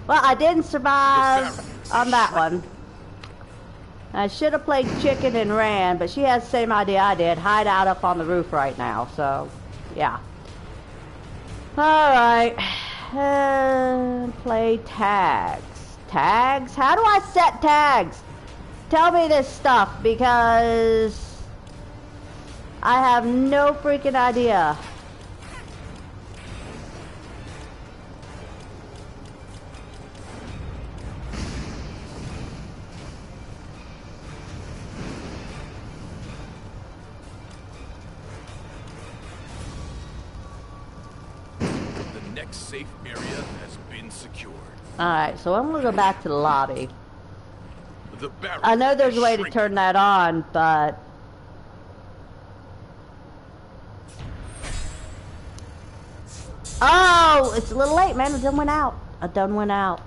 Well, I didn't survive on that one. I should have played chicken and ran, but she has the same idea I did. Hide out up on the roof right now, so, yeah. Alright. Play tags. Tags? How do I set tags? Tell me this stuff, because I have no freaking idea. The next safe area has been secured. Alright, so I'm gonna go back to the lobby. The barrier I know there's a way to shrinking. turn that on, but oh, it's a little late, man. I done went out.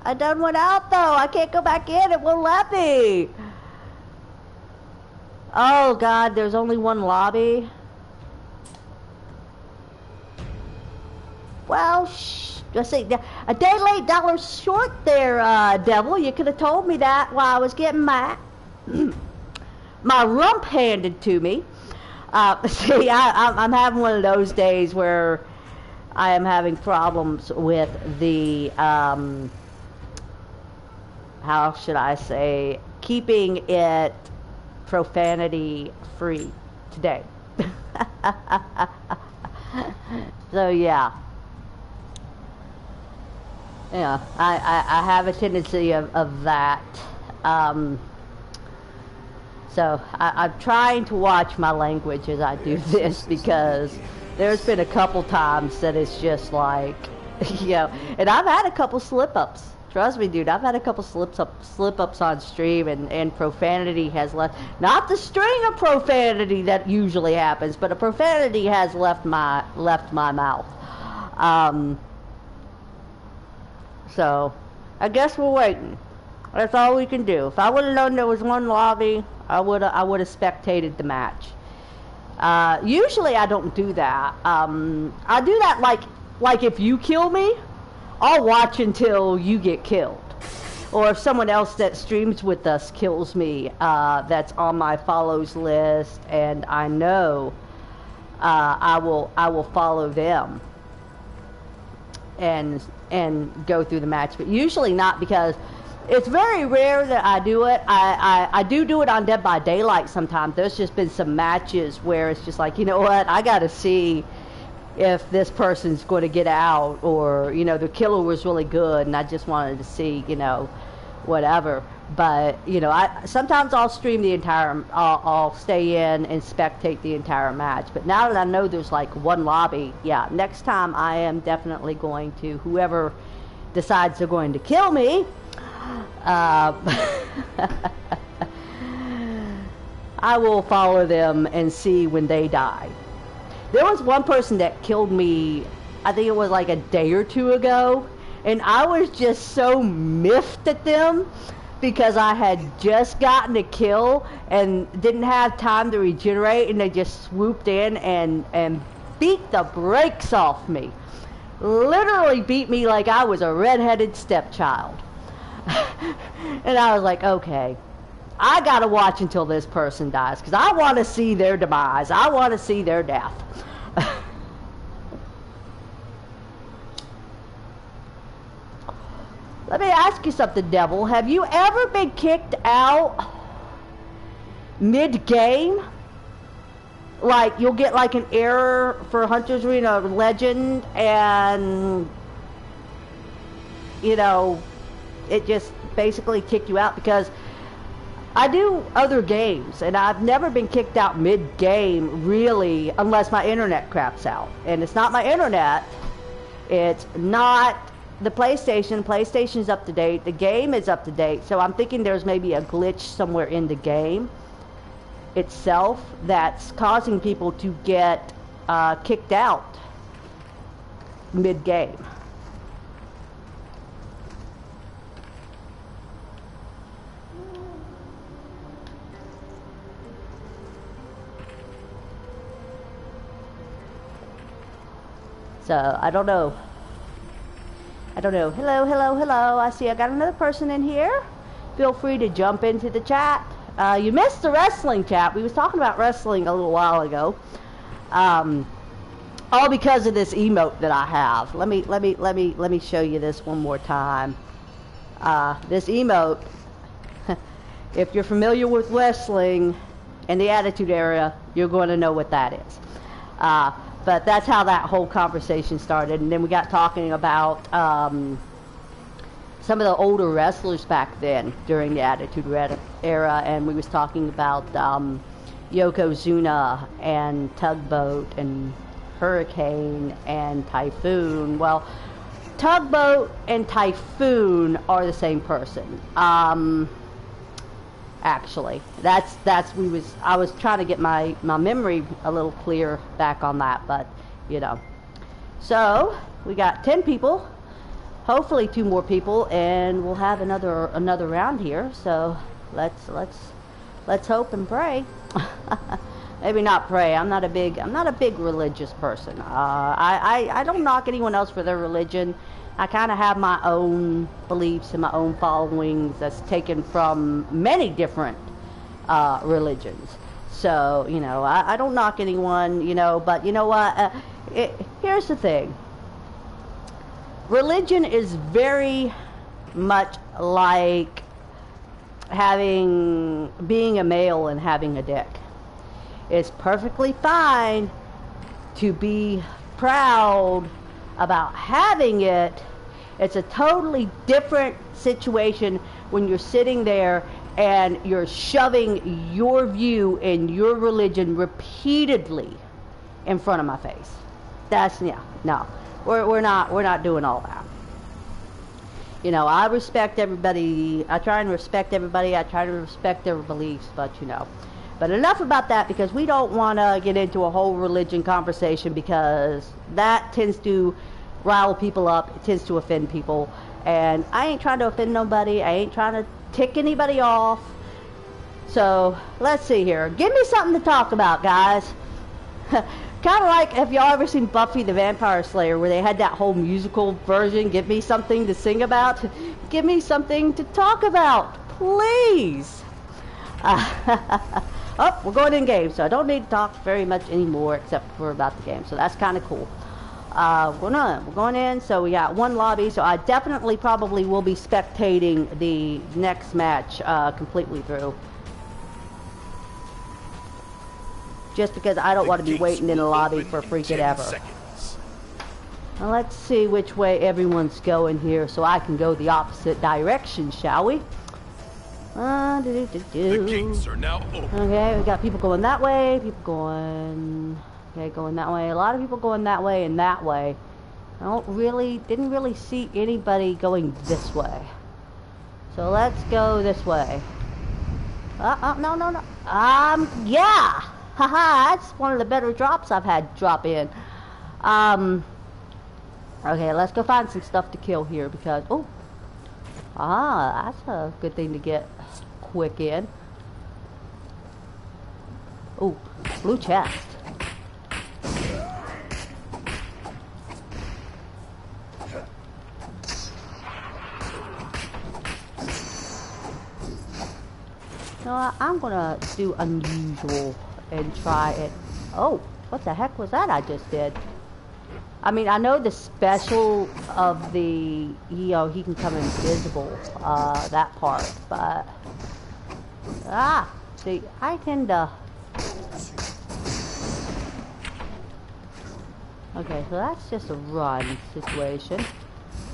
I done went out though. I can't go back in. It won't let me. Oh God, there's only one lobby. Well, let's see. A day late, dollar short there, Devil. You could have told me that while I was getting my rump handed to me. See, I'm having one of those days where I am having problems with the, how should I say, keeping it profanity free today. So yeah. Yeah, I have a tendency of that. So I'm trying to watch my language as I do this, because there's been a couple times that it's just like, you know, and I've had a couple slip-ups. Trust me, dude, I've had a couple slip-ups on stream, and profanity has left, not the string of profanity that usually happens, but a profanity has left my mouth. So, I guess we're waiting. That's all we can do. If I would have known there was one lobby, I would have spectated the match. Usually I don't do that. I do that like if you kill me, I'll watch until you get killed. Or if someone else that streams with us kills me, that's on my follows list, and I know I will follow them and go through the match. But usually not, because it's very rare that I do it. I do it on Dead by Daylight sometimes. There's just been some matches where it's just like, you know what, I gotta see if this person's going to get out, or, you know, the killer was really good and I just wanted to see, you know, whatever. But, you know, sometimes I'll stream the entire, I'll stay in and spectate the entire match. But now that I know there's like one lobby, yeah, next time I am definitely going to, whoever decides they're going to kill me, I will follow them and see when they die. There was one person that killed me, I think it was like a day or two ago, and I was just so miffed at them because I had just gotten a kill and didn't have time to regenerate, and they just swooped in and beat the brakes off me. Literally beat me like I was a redheaded stepchild. And I was like, okay, I gotta watch until this person dies, because I want to see their demise. I want to see their death. Let me ask you something, Devil. Have you ever been kicked out mid-game? Like, you'll get like an error for Hunter's Arena Legend, and, you know, it just basically kicked you out? Because I do other games, and I've never been kicked out mid-game, really, unless my internet craps out. And it's not my internet. It's not the PlayStation. PlayStation's up to date. The game is up to date. So I'm thinking there's maybe a glitch somewhere in the game itself that's causing people to get kicked out mid-game. So, I don't know. Hello, hello, hello. I see I got another person in here. Feel free to jump into the chat. You missed the wrestling chat. We was talking about wrestling a little while ago. All because of this emote that I have. Let me show you this one more time. This emote, if you're familiar with wrestling and the Attitude Era, you're going to know what that is. But that's how that whole conversation started. And then we got talking about some of the older wrestlers back then during the Attitude Era, and we was talking about Yokozuna and Tugboat and Hurricane and Typhoon. Well, Tugboat and Typhoon are the same person. Actually, I was trying to get my memory a little clear back on that, but, you know. So, we got 10 people. hopefully 2 more people, and we'll have another round here. So let's hope and pray. Maybe not pray. I'm not a big religious person. I don't knock anyone else for their religion. I kind of have my own beliefs and my own followings that's taken from many different religions. So, you know, I don't knock anyone, you know, but you know what? Here's the thing. Religion is very much like being a male and having a dick. It's perfectly fine to be proud about having it. It's a totally different situation when you're sitting there and you're shoving your view and your religion repeatedly in front of my face. No. We're not doing all that. You know, I respect everybody. I try and respect everybody. I try to respect their beliefs, but you know. But enough about that, because we don't want to get into a whole religion conversation, because that tends to rile people up. It tends to offend people. And I ain't trying to offend nobody. I ain't trying to tick anybody off. So, let's see here. Give me something to talk about, guys. Kind of like, have y'all ever seen Buffy the Vampire Slayer, where they had that whole musical version? Give me something to sing about. Give me something to talk about, please. Oh, we're going in game, so I don't need to talk very much anymore except for about the game. So that's kind of cool. We're going in, so we got 1 lobby, so I definitely probably will be spectating the next match completely through. Just because I don't want to be waiting in the lobby for freaking ever. Now let's see which way everyone's going here, so I can go the opposite direction, shall we? The gates are now open. Okay, we got people going that way, people going that way. A lot of people going that way and that way. Didn't really see anybody going this way. So let's go this way. No. Yeah! Haha, that's one of the better drops I've had drop in. Okay, let's go find some stuff to kill here, because, that's a good thing to get quick in. Oh, blue chest. No, I'm gonna do unusual and try it. Oh, what the heck was that I just did? I mean, I know the special of the, you know, he can come invisible, that part, but, see, I tend to, okay, so that's just a run situation.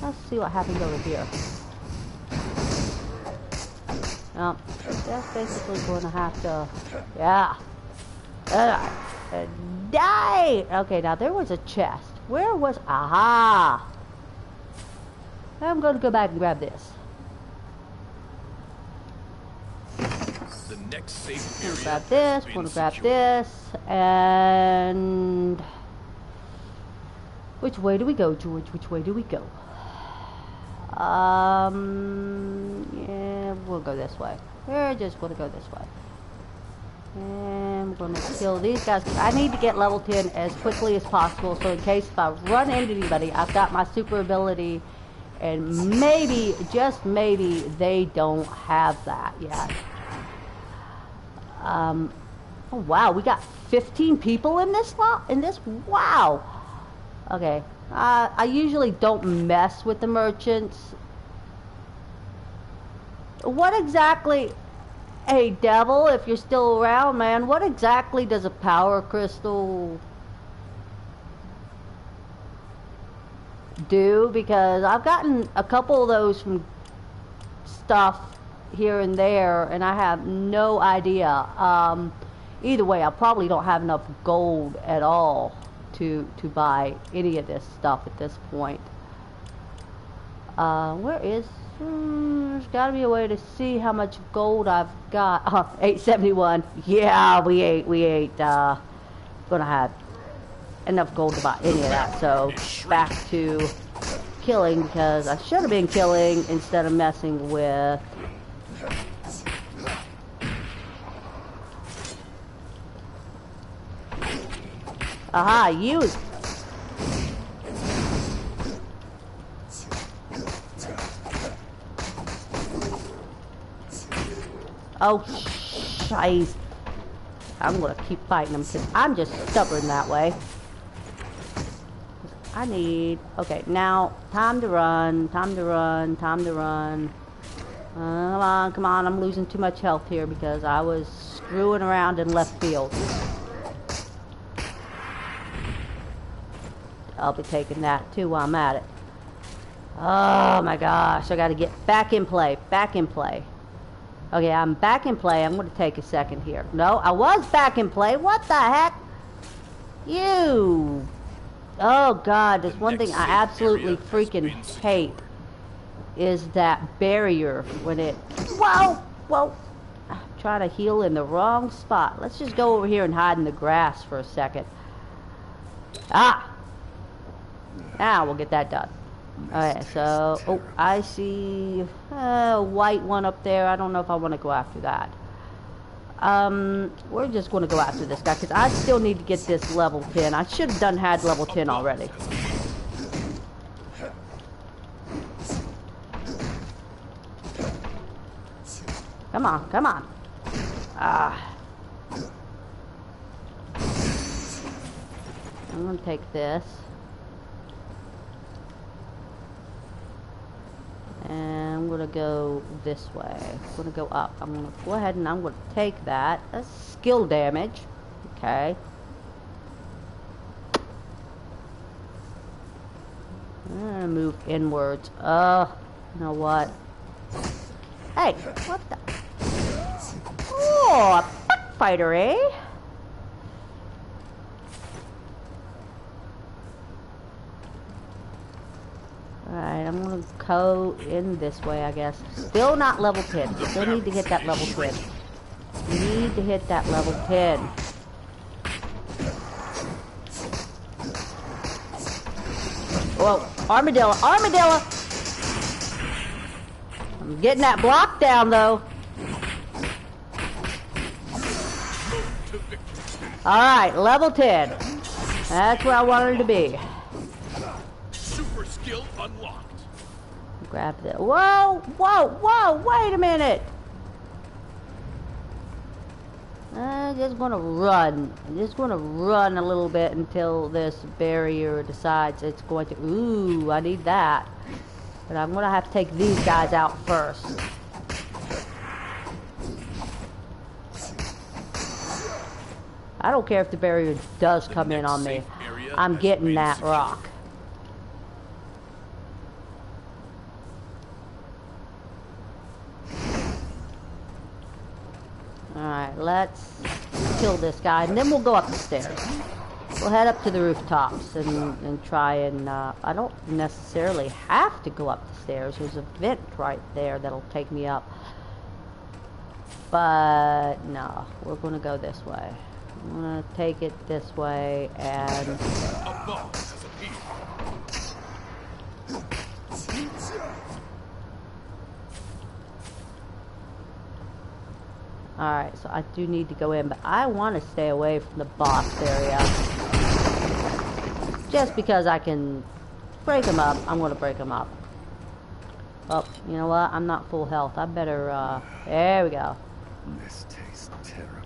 Let's see what happens over here. Well, that's basically going to have to, yeah. Die! Okay, now there was a chest. Where was... Aha! I'm going to go back and grab this. The next safe area. Grab this, want to grab this, and... Which way do we go, George? Which way do we go? Yeah, we'll go this way. We're just going to go this way. And we're going to kill these guys. I need to get level 10 as quickly as possible, so in case if I run into anybody, I've got my super ability, and maybe, just maybe, they don't have that yet. Oh wow, we got 15 people in this lot? Wow! Okay, I usually don't mess with the merchants. What exactly... Hey, Devil, if you're still around, man, what exactly does a power crystal do? Because I've gotten a couple of those from stuff here and there, and I have no idea. Either way, I probably don't have enough gold at all to buy any of this stuff at this point. Where is... there's got to be a way to see how much gold I've got. 871. Yeah, we ain't gonna have enough gold to buy any of that. So back to killing because I should have been killing instead of messing with... Aha, you... Oh, shize. I'm gonna keep fighting them because I'm just stubborn that way. I need... Okay, now, time to run, time to run, time to run. Come on, I'm losing too much health here because I was screwing around in left field. I'll be taking that too while I'm at it. Oh my gosh, I gotta get back in play, back in play. Okay, I'm back in play. I'm gonna take a second here. No, I was back in play. What the heck? You... Oh god, there's one thing I absolutely freaking hate. Is that barrier when it... Whoa! Whoa! I'm trying to heal in the wrong spot. Let's just go over here and hide in the grass for a second. Ah! Now we'll get that done. Alright, so... Oh, I see a white one up there. I don't know if I want to go after that. We're just going to go after this guy because I still need to get this level 10. I should have had level 10 already. Come on, come on. Ah. I'm going to take this. And I'm going to go this way. I'm going to go up. I'm going to go ahead and I'm going to take that. That's skill damage. Okay. I'm going to move inwards. You know what? Hey, what the? Oh, a butt fighter, eh? Alright, I'm gonna go in this way, I guess. Still not level 10. Still need to hit that level 10. Need to hit that level 10. Whoa, armadillo, armadillo! I'm getting that block down, though. Alright, level 10. That's where I wanted to be. Super skill unlocked. Grab that. Whoa, whoa, whoa, wait a minute. I'm just gonna run. I'm just gonna run a little bit until this barrier decides it's going to... Ooh, I need that. But I'm gonna have to take these guys out first. I don't care if the barrier does come in on me. I'm getting that rock. Alright, let's kill this guy, and then we'll go up the stairs. We'll head up to the rooftops and try and... I don't necessarily have to go up the stairs. There's a vent right there that'll take me up. But, no. We're going to go this way. I'm going to take it this way, and... Alright, so I do need to go in, but I want to stay away from the boss area. Just because I can break them up, I'm going to break them up. Oh, you know what? I'm not full health. I better, there we go. This tastes terrible.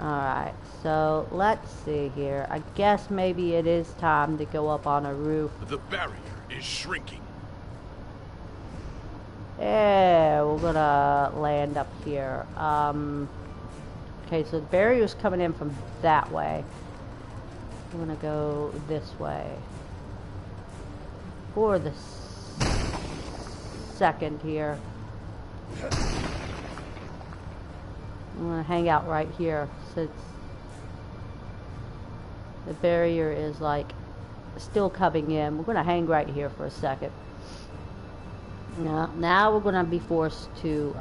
Alright, so let's see here. I guess maybe it is time to go up on a roof. The barrier is shrinking. Yeah, we're gonna land up here. Okay, so the barrier's coming in from that way. I'm gonna go this way. For the second here. I'm gonna hang out right here since the barrier is like still coming in. We're gonna hang right here for a second. Now we're gonna be forced to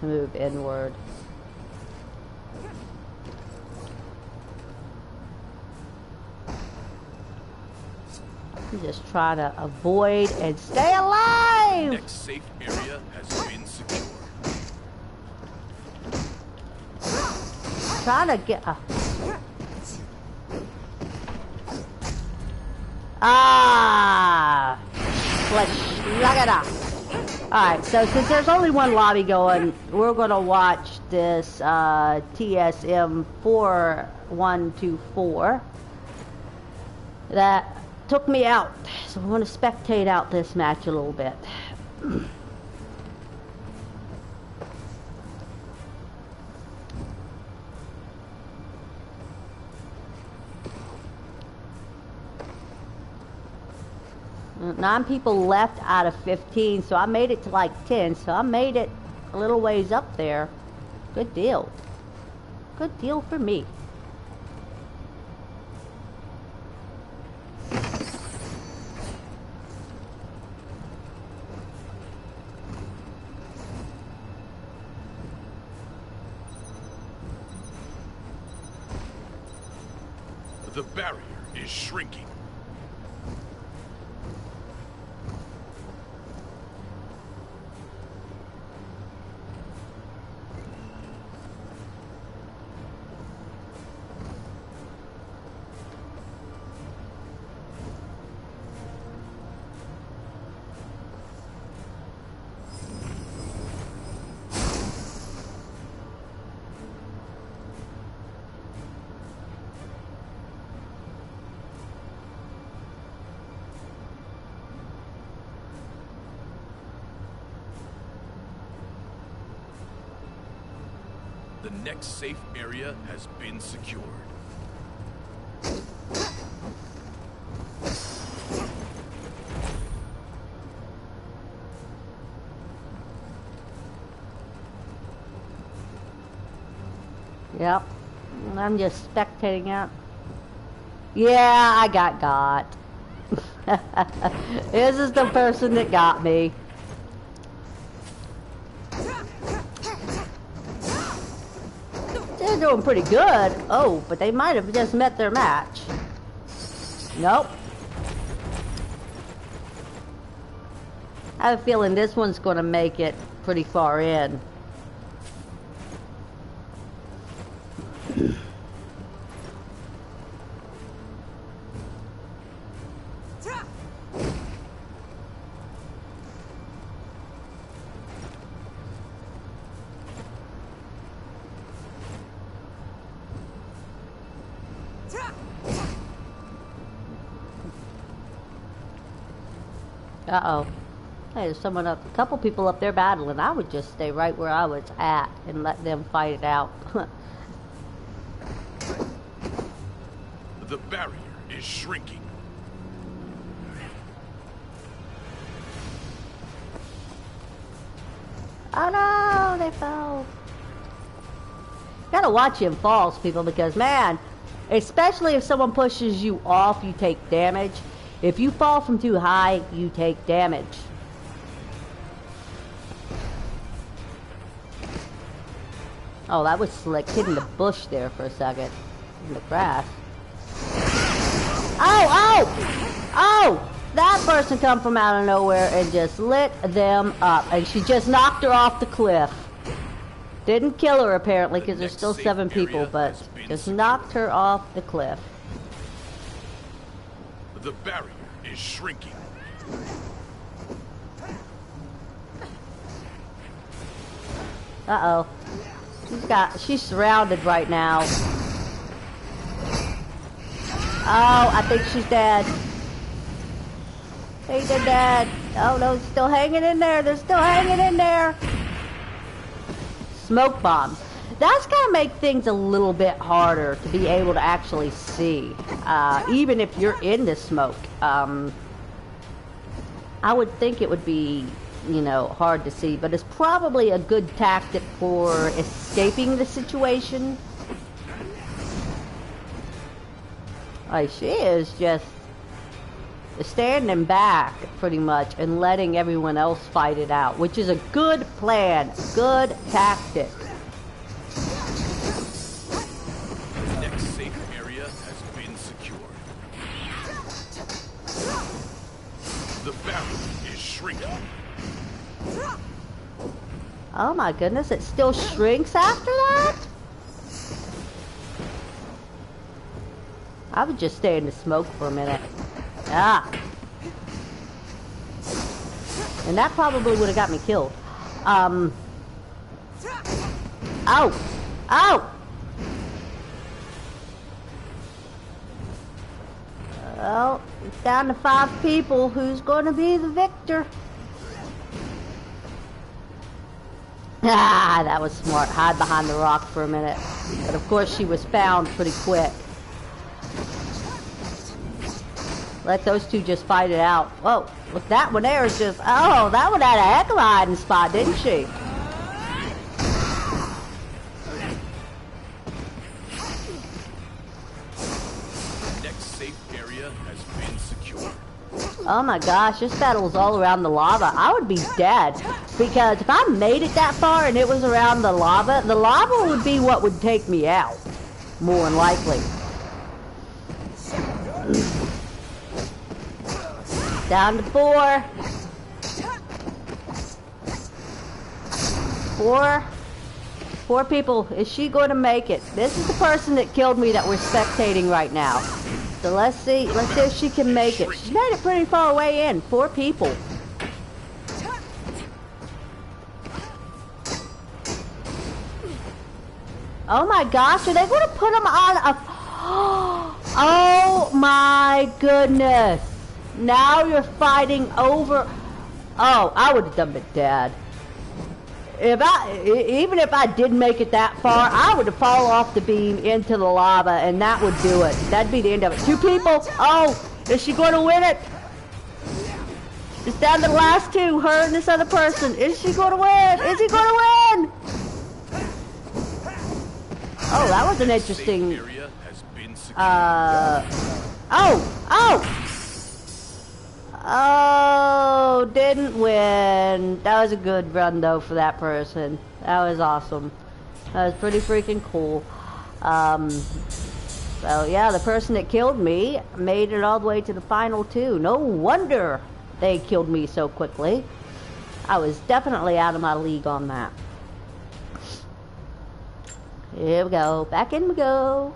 move inward. I'm just trying to avoid and stay alive! Next safe area has been secured. Trying to get... Ah! Let's look it up. Alright, so since there's only one lobby going, we're going to watch this TSM 4124 that took me out. So we're going to spectate out this match a little bit. Nine people left out of 15, so I made it to like 10, so I made it a little ways up there. Good deal. Good deal for me. The barrier is shrinking. The next safe area has been secured. Yep. I'm just spectating out. Yeah, I got. This is the person that got me. They're doing pretty good. Oh, but they might have just met their match. Nope. I have a feeling this one's going to make it pretty far in. Uh-oh. Hey, there's someone up, a couple people up there battling. I would just stay right where I was at and let them fight it out. The barrier is shrinking. Oh no, they fell. Gotta watch him falls, people, because man, especially if someone pushes you off, you take damage. If you fall from too high, you take damage. Oh, that was slick. Hitting the bush there for a second. In the grass. Oh! Oh! That person come from out of nowhere and just lit them up. And she just knocked her off the cliff. Didn't kill her apparently because there's still 7 people, but just knocked her off the cliff. The barrier is shrinking. Uh-oh. She's surrounded right now. Oh, I think she's dead. I think they're dead. Oh no, still hanging in there. They're still hanging in there. Smoke bombs. That's going to make things a little bit harder to be able to actually see, even if you're in the smoke. I would think it would be, you know, hard to see, but it's probably a good tactic for escaping the situation. Like, she is just standing back, pretty much, and letting everyone else fight it out, which is a good plan, good tactic. The next safe area has been secured. The battle is shrinking. Oh my goodness, it still shrinks after that? I would just stay in the smoke for a minute. Ah. And that probably would have got me killed. Ow! Ow! Well, it's down to 5 people. Who's going to be the victor? Ah, that was smart. Hide behind the rock for a minute. But of course she was found pretty quick. Let those two just fight it out. Whoa, look, that one there is just... Oh, that one had a heck of a hiding spot, didn't she? The next safe area has been secured. Oh my gosh, this battle's all around the lava. I would be dead. Because if I made it that far and it was around the lava would be what would take me out. More than likely. Down to 4. 4 people. Is she going to make it? This is the person that killed me that we're spectating right now. So let's see if she can make it. She made it pretty far away in. 4 people. Oh my gosh, are they going to put them on a... Oh my goodness. Now you're fighting over... Oh, I would have done it, Dad. Even if I did make it that far, I would have fallen off the beam into the lava, and that would do it. That'd be the end of it. 2 people. Oh, is she going to win it? It's down to the last 2, her and this other person. Is she going to win? Is he going to win? Oh, that was an interesting... Oh, didn't win. That was a good run, though, for that person. That was awesome. That was pretty freaking cool. So, yeah, the person that killed me made it all the way to the final 2. No wonder they killed me so quickly. I was definitely out of my league on that. Here we go. Back in we go.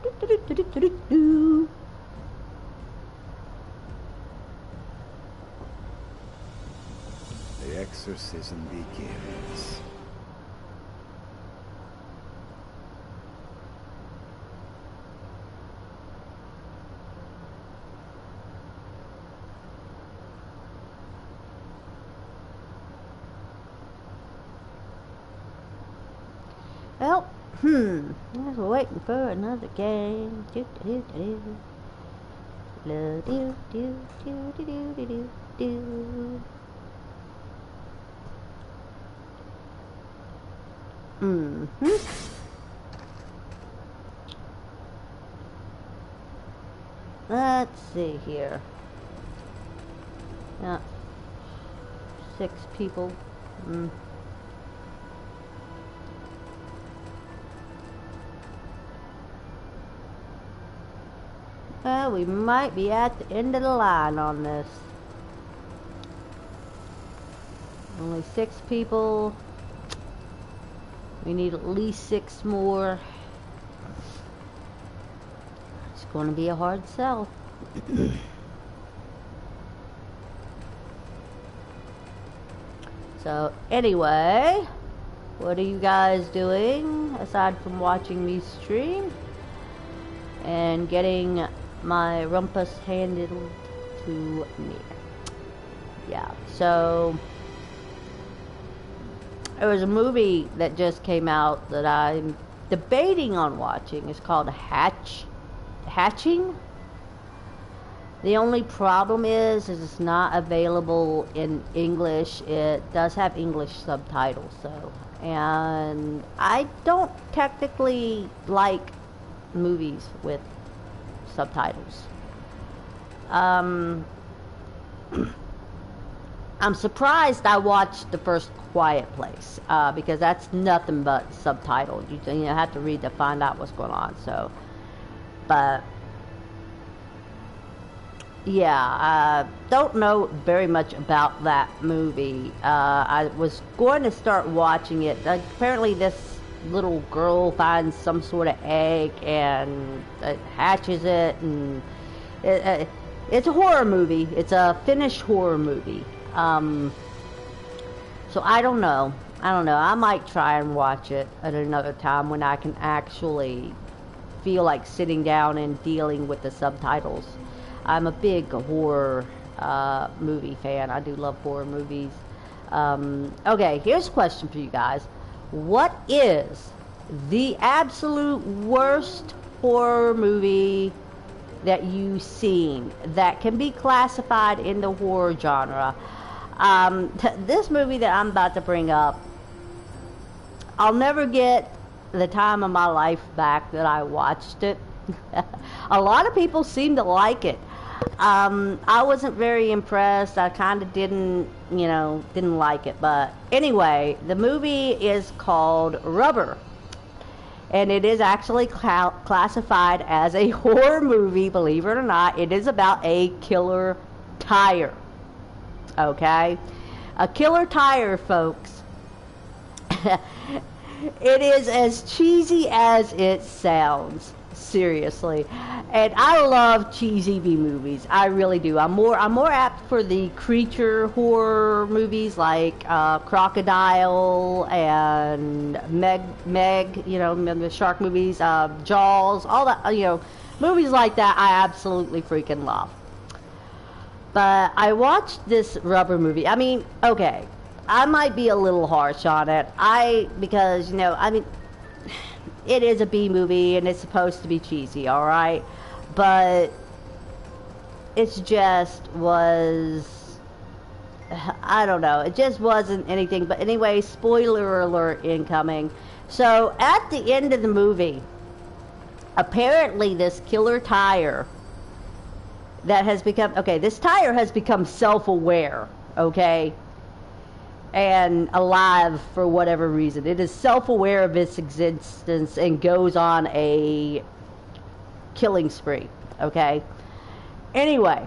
The exorcism begins. Well, we're waiting for another game. Do do do do do do do do do do do. Let's see here. Yeah, 6 people. Well, we might be at the end of the line on this. Only 6 people. We need at least 6 more. It's going to be a hard sell. So, anyway, what are you guys doing aside from watching me stream and getting my rumpus handed to me? Yeah, so there was a movie that just came out that I'm debating on watching. It's called Hatching. The only problem is it's not available in English. It does have English subtitles though, and I don't technically like movies with subtitles. I'm surprised I watched the first Quiet Place, because that's nothing but subtitled. You have to read to find out what's going on. So, but Yeah, don't know very much about that movie. I was going to start watching it. Apparently, this little girl finds some sort of egg and hatches it, and it's a horror movie. It's a Finnish horror movie. So I don't know. I don't know. I might try and watch it at another time when I can actually feel like sitting down and dealing with the subtitles. I'm a big horror movie fan. I do love horror movies. Okay, here's a question for you guys. What is the absolute worst horror movie that you've seen that can be classified in the horror genre? This movie that I'm about to bring up, I'll never get the time of my life back that I watched it. A lot of people seem to like it. I wasn't very impressed. I kind of didn't like it. But anyway, the movie is called Rubber. And it is actually classified as a horror movie, believe it or not. It is about a killer tire. Okay? A killer tire, folks. It is as cheesy as it sounds. Seriously. And I love cheesy B movies. I really do. I'm more apt for the creature horror movies like Crocodile and Meg, you know, the shark movies, Jaws, all that, you know, movies like that I absolutely freaking love. But I watched this Rubber movie. I mean, okay, I might be a little harsh on it. Because, you know, I mean, it is a B movie and it's supposed to be cheesy, alright? But it just was, I don't know, it just wasn't anything. But anyway, spoiler alert incoming. So at the end of the movie, apparently this killer tire that has become, okay, this tire has become self-aware, okay? And alive for whatever reason. It is self-aware of its existence and goes on a killing spree, okay? Anyway,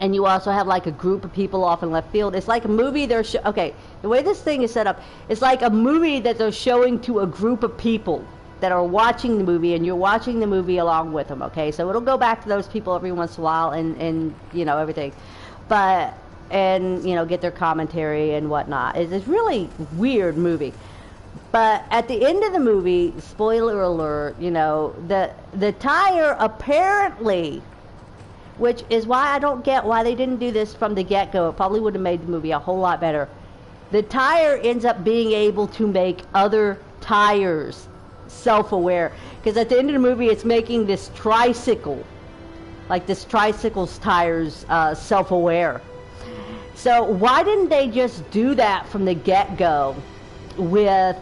and you also have like a group of people off in left field. It's like a movie okay, the way this thing is set up, it's like a movie that they're showing to a group of people that are watching the movie, and you're watching the movie along with them, okay? So it'll go back to those people every once in a while and you know, everything. But and you know, get their commentary and whatnot. It's a really weird movie. But at the end of the movie, spoiler alert, you know, the tire apparently, which is why I don't get why they didn't do this from the get-go. It probably would have made the movie a whole lot better. The tire ends up being able to make other tires self-aware. Because at the end of the movie, it's making this tricycle, like this tricycle's tires self-aware. So why didn't they just do that from the get-go with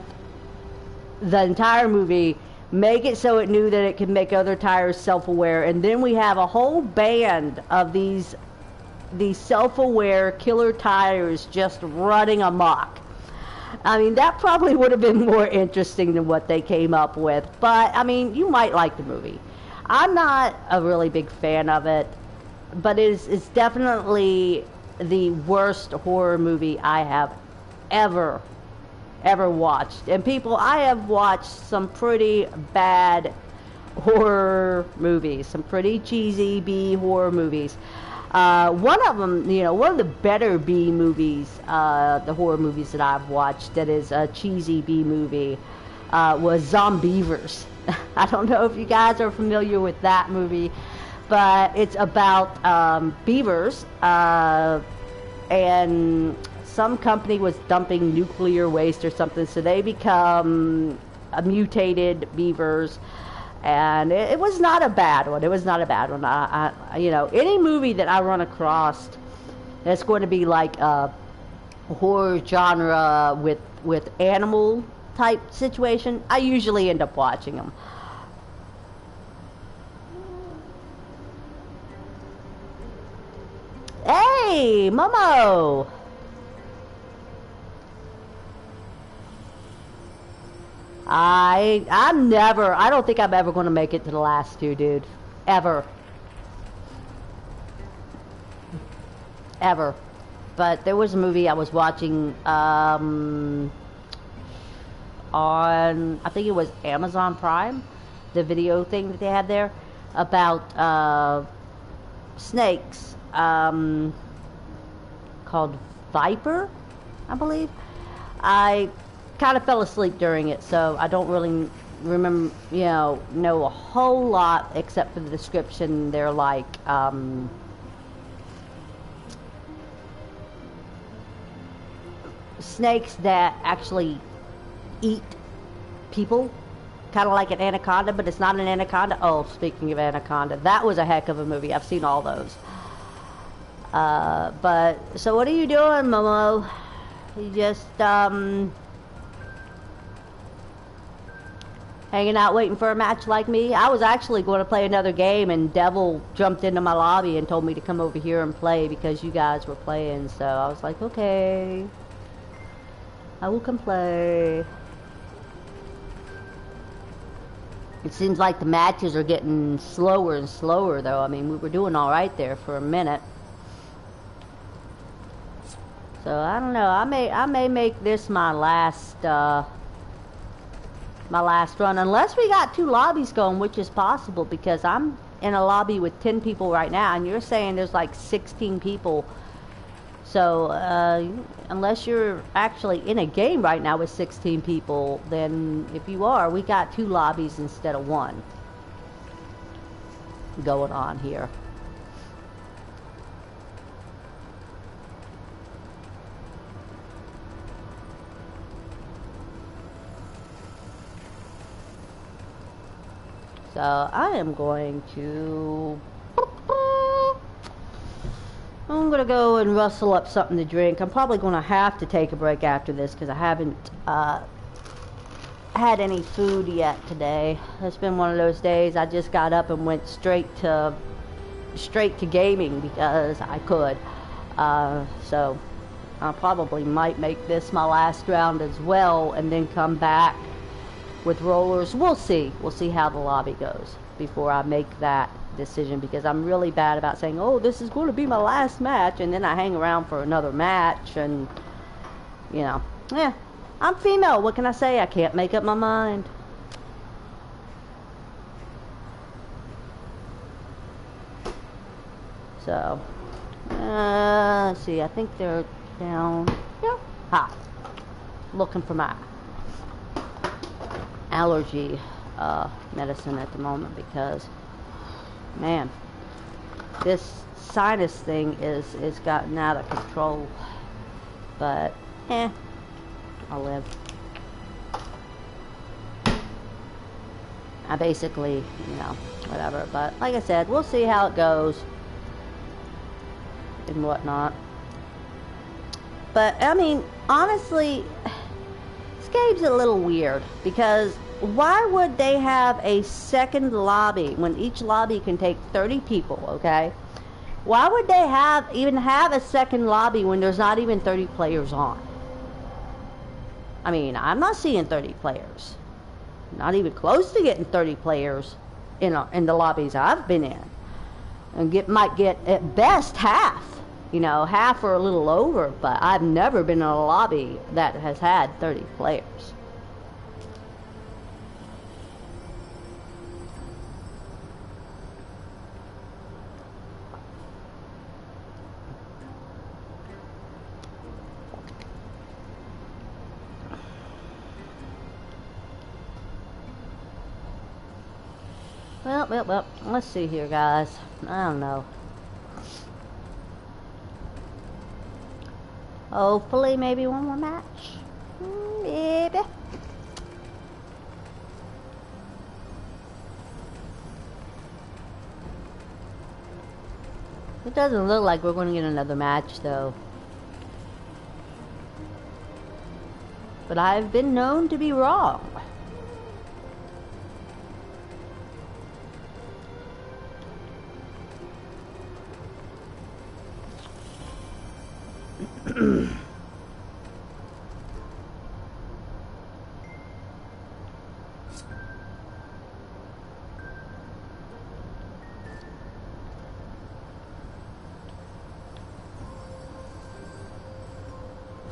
the entire movie, make it so it knew that it could make other tires self-aware, and then we have a whole band of these self-aware killer tires just running amok. I mean, that probably would have been more interesting than what they came up with. But, I mean, you might like the movie. I'm not a really big fan of it, but it's definitely the worst horror movie I have ever watched. And people, I have watched some pretty bad horror movies, some pretty cheesy B horror movies. One of them, you know, one of the better B movies, the horror movies that I've watched that is a cheesy B movie, was Zombievers. I don't know if you guys are familiar with that movie, but it's about beavers, and some company was dumping nuclear waste or something, so they become mutated beavers. And it was not a bad one. It was not a bad one. I you know, any movie that I run across that's going to be like a horror genre with animal type situation, I usually end up watching them. Hey, Momo! I don't think I'm ever going to make it to the last two, dude. Ever. ever. But there was a movie I was watching on, I think it was Amazon Prime, the video thing that they had there, about snakes, called Viper, I believe. I kind of fell asleep during it, so I don't really remember, know a whole lot except for the description. They're like, snakes that actually eat people, kind of like an anaconda, but it's not an anaconda. Oh, speaking of anaconda, that was a heck of a movie. I've seen all those. But so what are you doing, Momo? You just hanging out waiting for a match like me? I was actually going to play another game, and Devil jumped into my lobby and told me to come over here and play because you guys were playing. So I was like, okay, I will come play. It seems like the matches are getting slower and slower, though. I mean, we were doing all right there for a minute. So I don't know. I may make this my last run, unless we got 2 lobbies going, which is possible because I'm in a lobby with 10 people right now, and you're saying there's like 16 people. So unless you're actually in a game right now with 16 people, then if you are, we got 2 lobbies instead of 1 going on here. So I am going to go and rustle up something to drink. I'm probably going to have to take a break after this because I haven't had any food yet today. It's been one of those days I just got up and went straight to gaming because I could. So I probably might make this my last round as well and then come back with rollers. We'll see how the lobby goes before I make that decision, because I'm really bad about saying, oh, this is going to be my last match, and then I hang around for another match, and yeah, I'm female, what can I say? I can't make up my mind. So let's see, I think they're down here. Looking for my allergy medicine at the moment, because man, this sinus thing is gotten out of control. But I'll live. I basically, whatever. But like I said, we'll see how it goes and whatnot. But I mean, honestly, this game's a little weird, because why would they have a second lobby when each lobby can take 30 people, okay? Why would they even have a second lobby when there's not even 30 players on? I mean, I'm not seeing 30 players. Not even close to getting 30 players in the lobbies I've been in. And might get at best half. Half or a little over, but I've never been in a lobby that has had 30 players. Well, let's see here, guys. I don't know. Hopefully, maybe one more match. Maybe. It doesn't look like we're going to get another match, though. But I've been known to be wrong.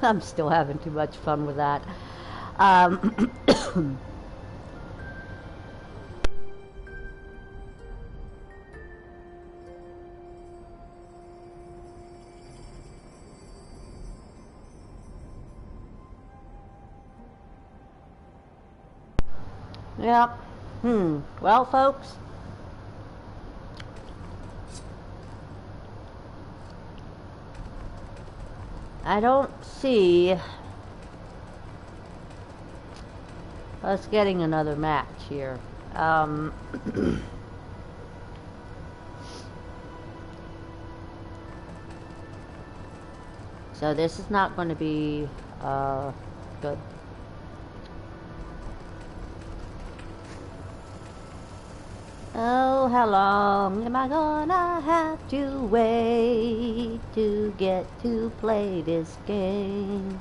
I'm still having too much fun with that. Um, Yep. Well, folks. I don't see us getting another match here. So this is not going to be good. Oh, how long am I gonna have to wait to get to play this game?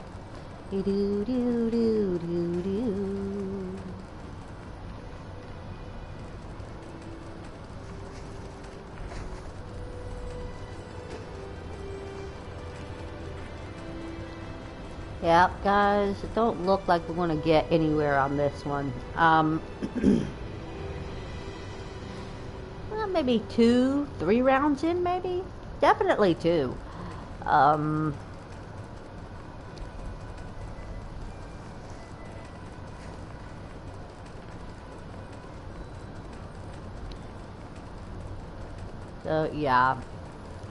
Do do do do do do. Yep, guys, it don't look like we're gonna get anywhere on this one. Well, maybe 2, 3 rounds in, maybe? Definitely 2. So, yeah.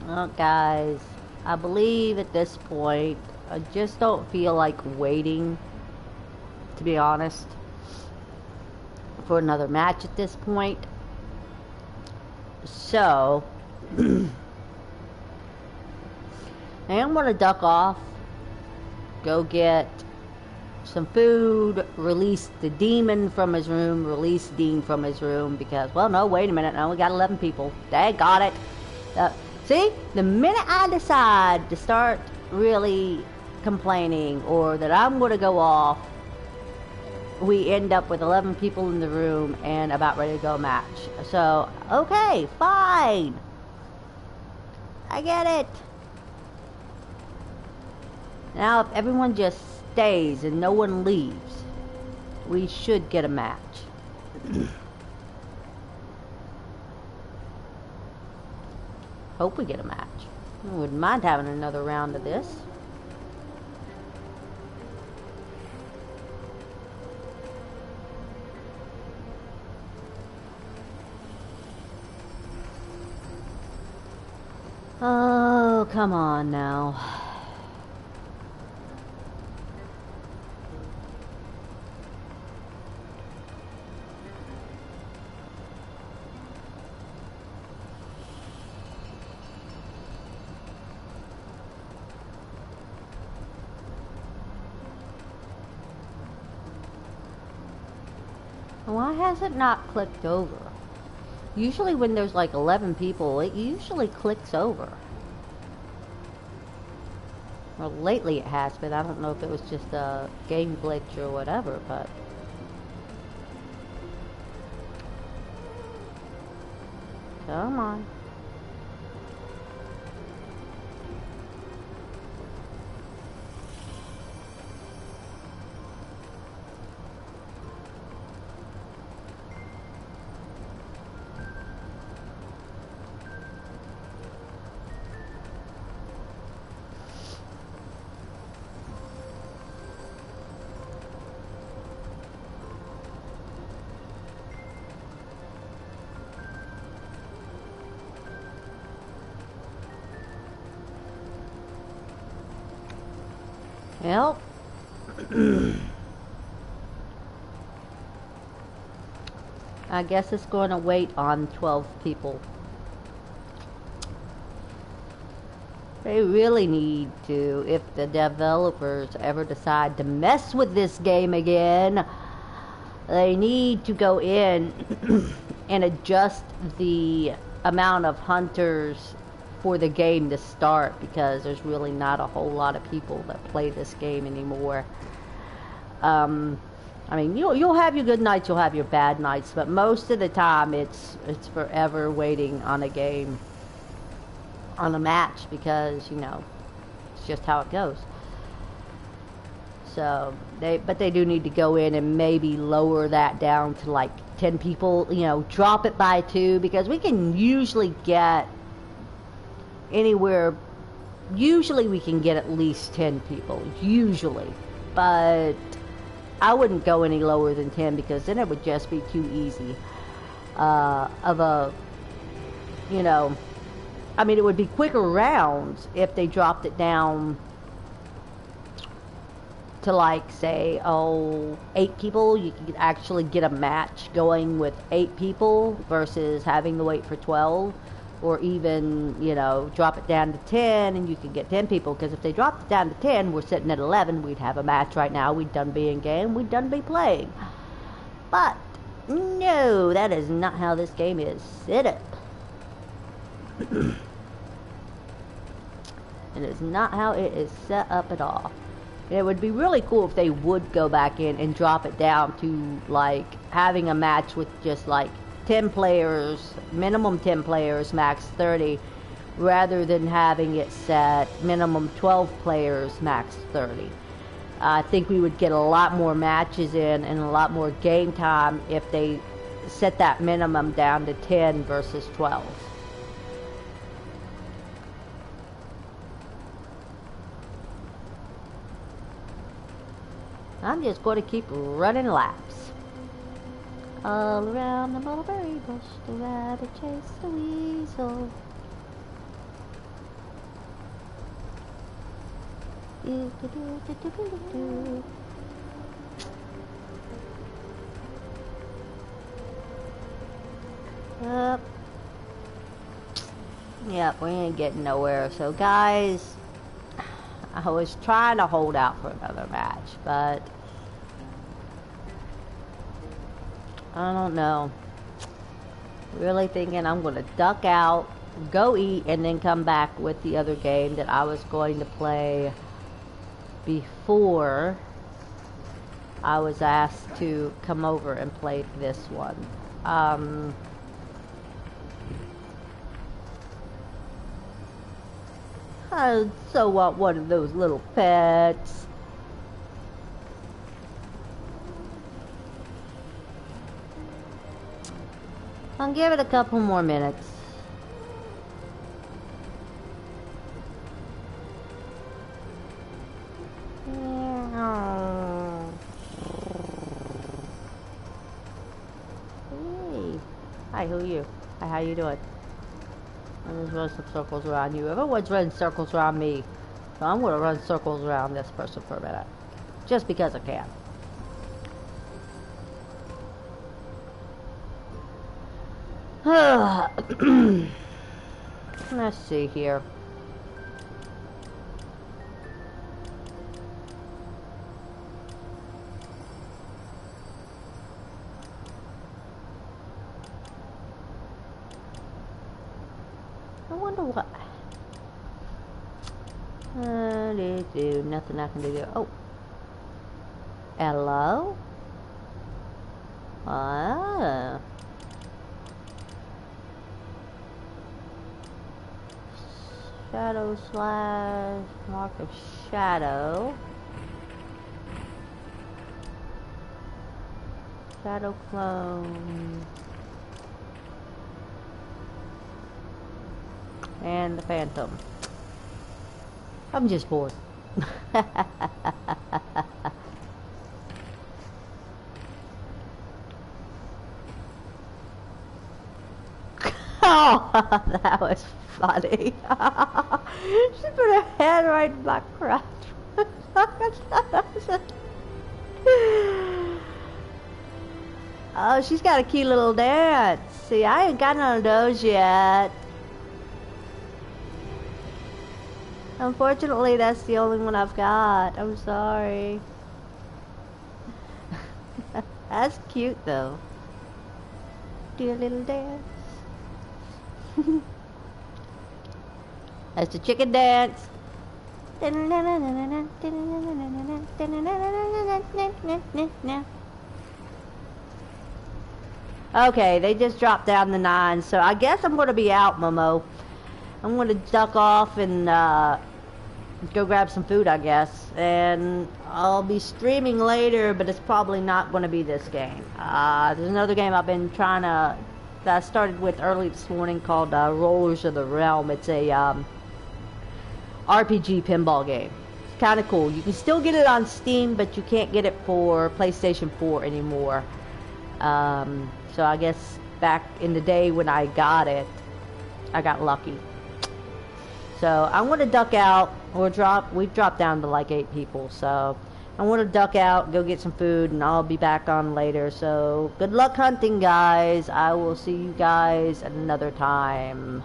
Well, guys, I believe at this point, I just don't feel like waiting, to be honest, for another match at this point. So, I'm gonna duck off, go get some food, release the demon from his room, release Dean from his room, because, well, no, wait a minute, now we got 11 people. They got it. See, the minute I decide to start really complaining, or that I'm gonna go off, we end up with 11 people in the room and about ready to go match. So, okay, fine. I get it. Now, if everyone just stays and no one leaves, we should get a match. Hope we get a match. I wouldn't mind having another round of this. Oh, come on now. Why has it not clicked over? Usually when there's like 11 people, it usually clicks over. Well, lately it has been. I don't know if it was just a game glitch or whatever, but... Come on. Well, I guess it's going to wait on 12 people. They really need to, if the developers ever decide to mess with this game again, they need to go in and adjust the amount of hunters for the game to start, because there's really not a whole lot of people that play this game anymore. I mean, you'll have your good nights, you'll have your bad nights, but most of the time it's forever waiting on a game, on a match, because, you know, it's just how it goes. So but they do need to go in and maybe lower that down to like 10 people, you know, drop it by 2, because we can usually get anywhere, usually we can get at least 10 people, usually, but I wouldn't go any lower than 10, because then it would just be too easy of a, you know, I mean, it would be quicker rounds if they dropped it down to like, say, 8 people. You could actually get a match going with 8 people versus having to wait for 12, or even, you know, drop it down to 10 and you can get 10 people, because if they dropped it down to 10, we're sitting at 11, we'd have a match right now, we'd done be in game, we'd done be playing. But no, that is not how this game is set up. It is not how it is set up at all. And it would be really cool if they would go back in and drop it down to like having a match with just like 10 players, minimum 10 players, max 30, rather than having it set minimum 12 players, max 30. I think we would get a lot more matches in and a lot more game time if they set that minimum down to 10 versus 12. I'm just going to keep running laps. All around the mulberry bush, the rabbit chased the weasel. Yep. Yep, we ain't getting nowhere. So guys, I was trying to hold out for another match, but I don't know. Really thinking I'm going to duck out, go eat, and then come back with the other game that I was going to play before I was asked to come over and play this one. I so want one of those little pets. I'll give it a couple more minutes. Hey. Hi, who are you? Hi, how you doing? I'm just running some circles around you. Everyone's running circles around me. So I'm going to run circles around this person for a minute. Just because I can. Let's see here. I wonder what. Nothing I can do there. Oh. Hello? Ah. Shadow slash mark of shadow. Shadow clone. And the phantom. I'm just bored. Oh, that was funny. She put her head right in my crotch. Oh, she's got a cute little dance. See, I ain't got none of those yet. Unfortunately, that's the only one I've got. I'm sorry. That's cute, though. Do a little dance. That's the chicken dance. Okay, they just dropped down the 9, so I guess I'm going to be out, Momo. I'm going to duck off and go grab some food, I guess. And I'll be streaming later, but it's probably not going to be this game. There's another game I've been trying to, that I started with early this morning called Rollers of the Realm. It's a RPG pinball game. It's kind of cool. You can still get it on Steam, but you can't get it for PlayStation 4 anymore. So I guess back in the day when I got it, I got lucky. So I'm going to duck out. We've dropped down to like 8 people, so I want to duck out, go get some food, and I'll be back on later. So good luck hunting, guys. I will see you guys at another time.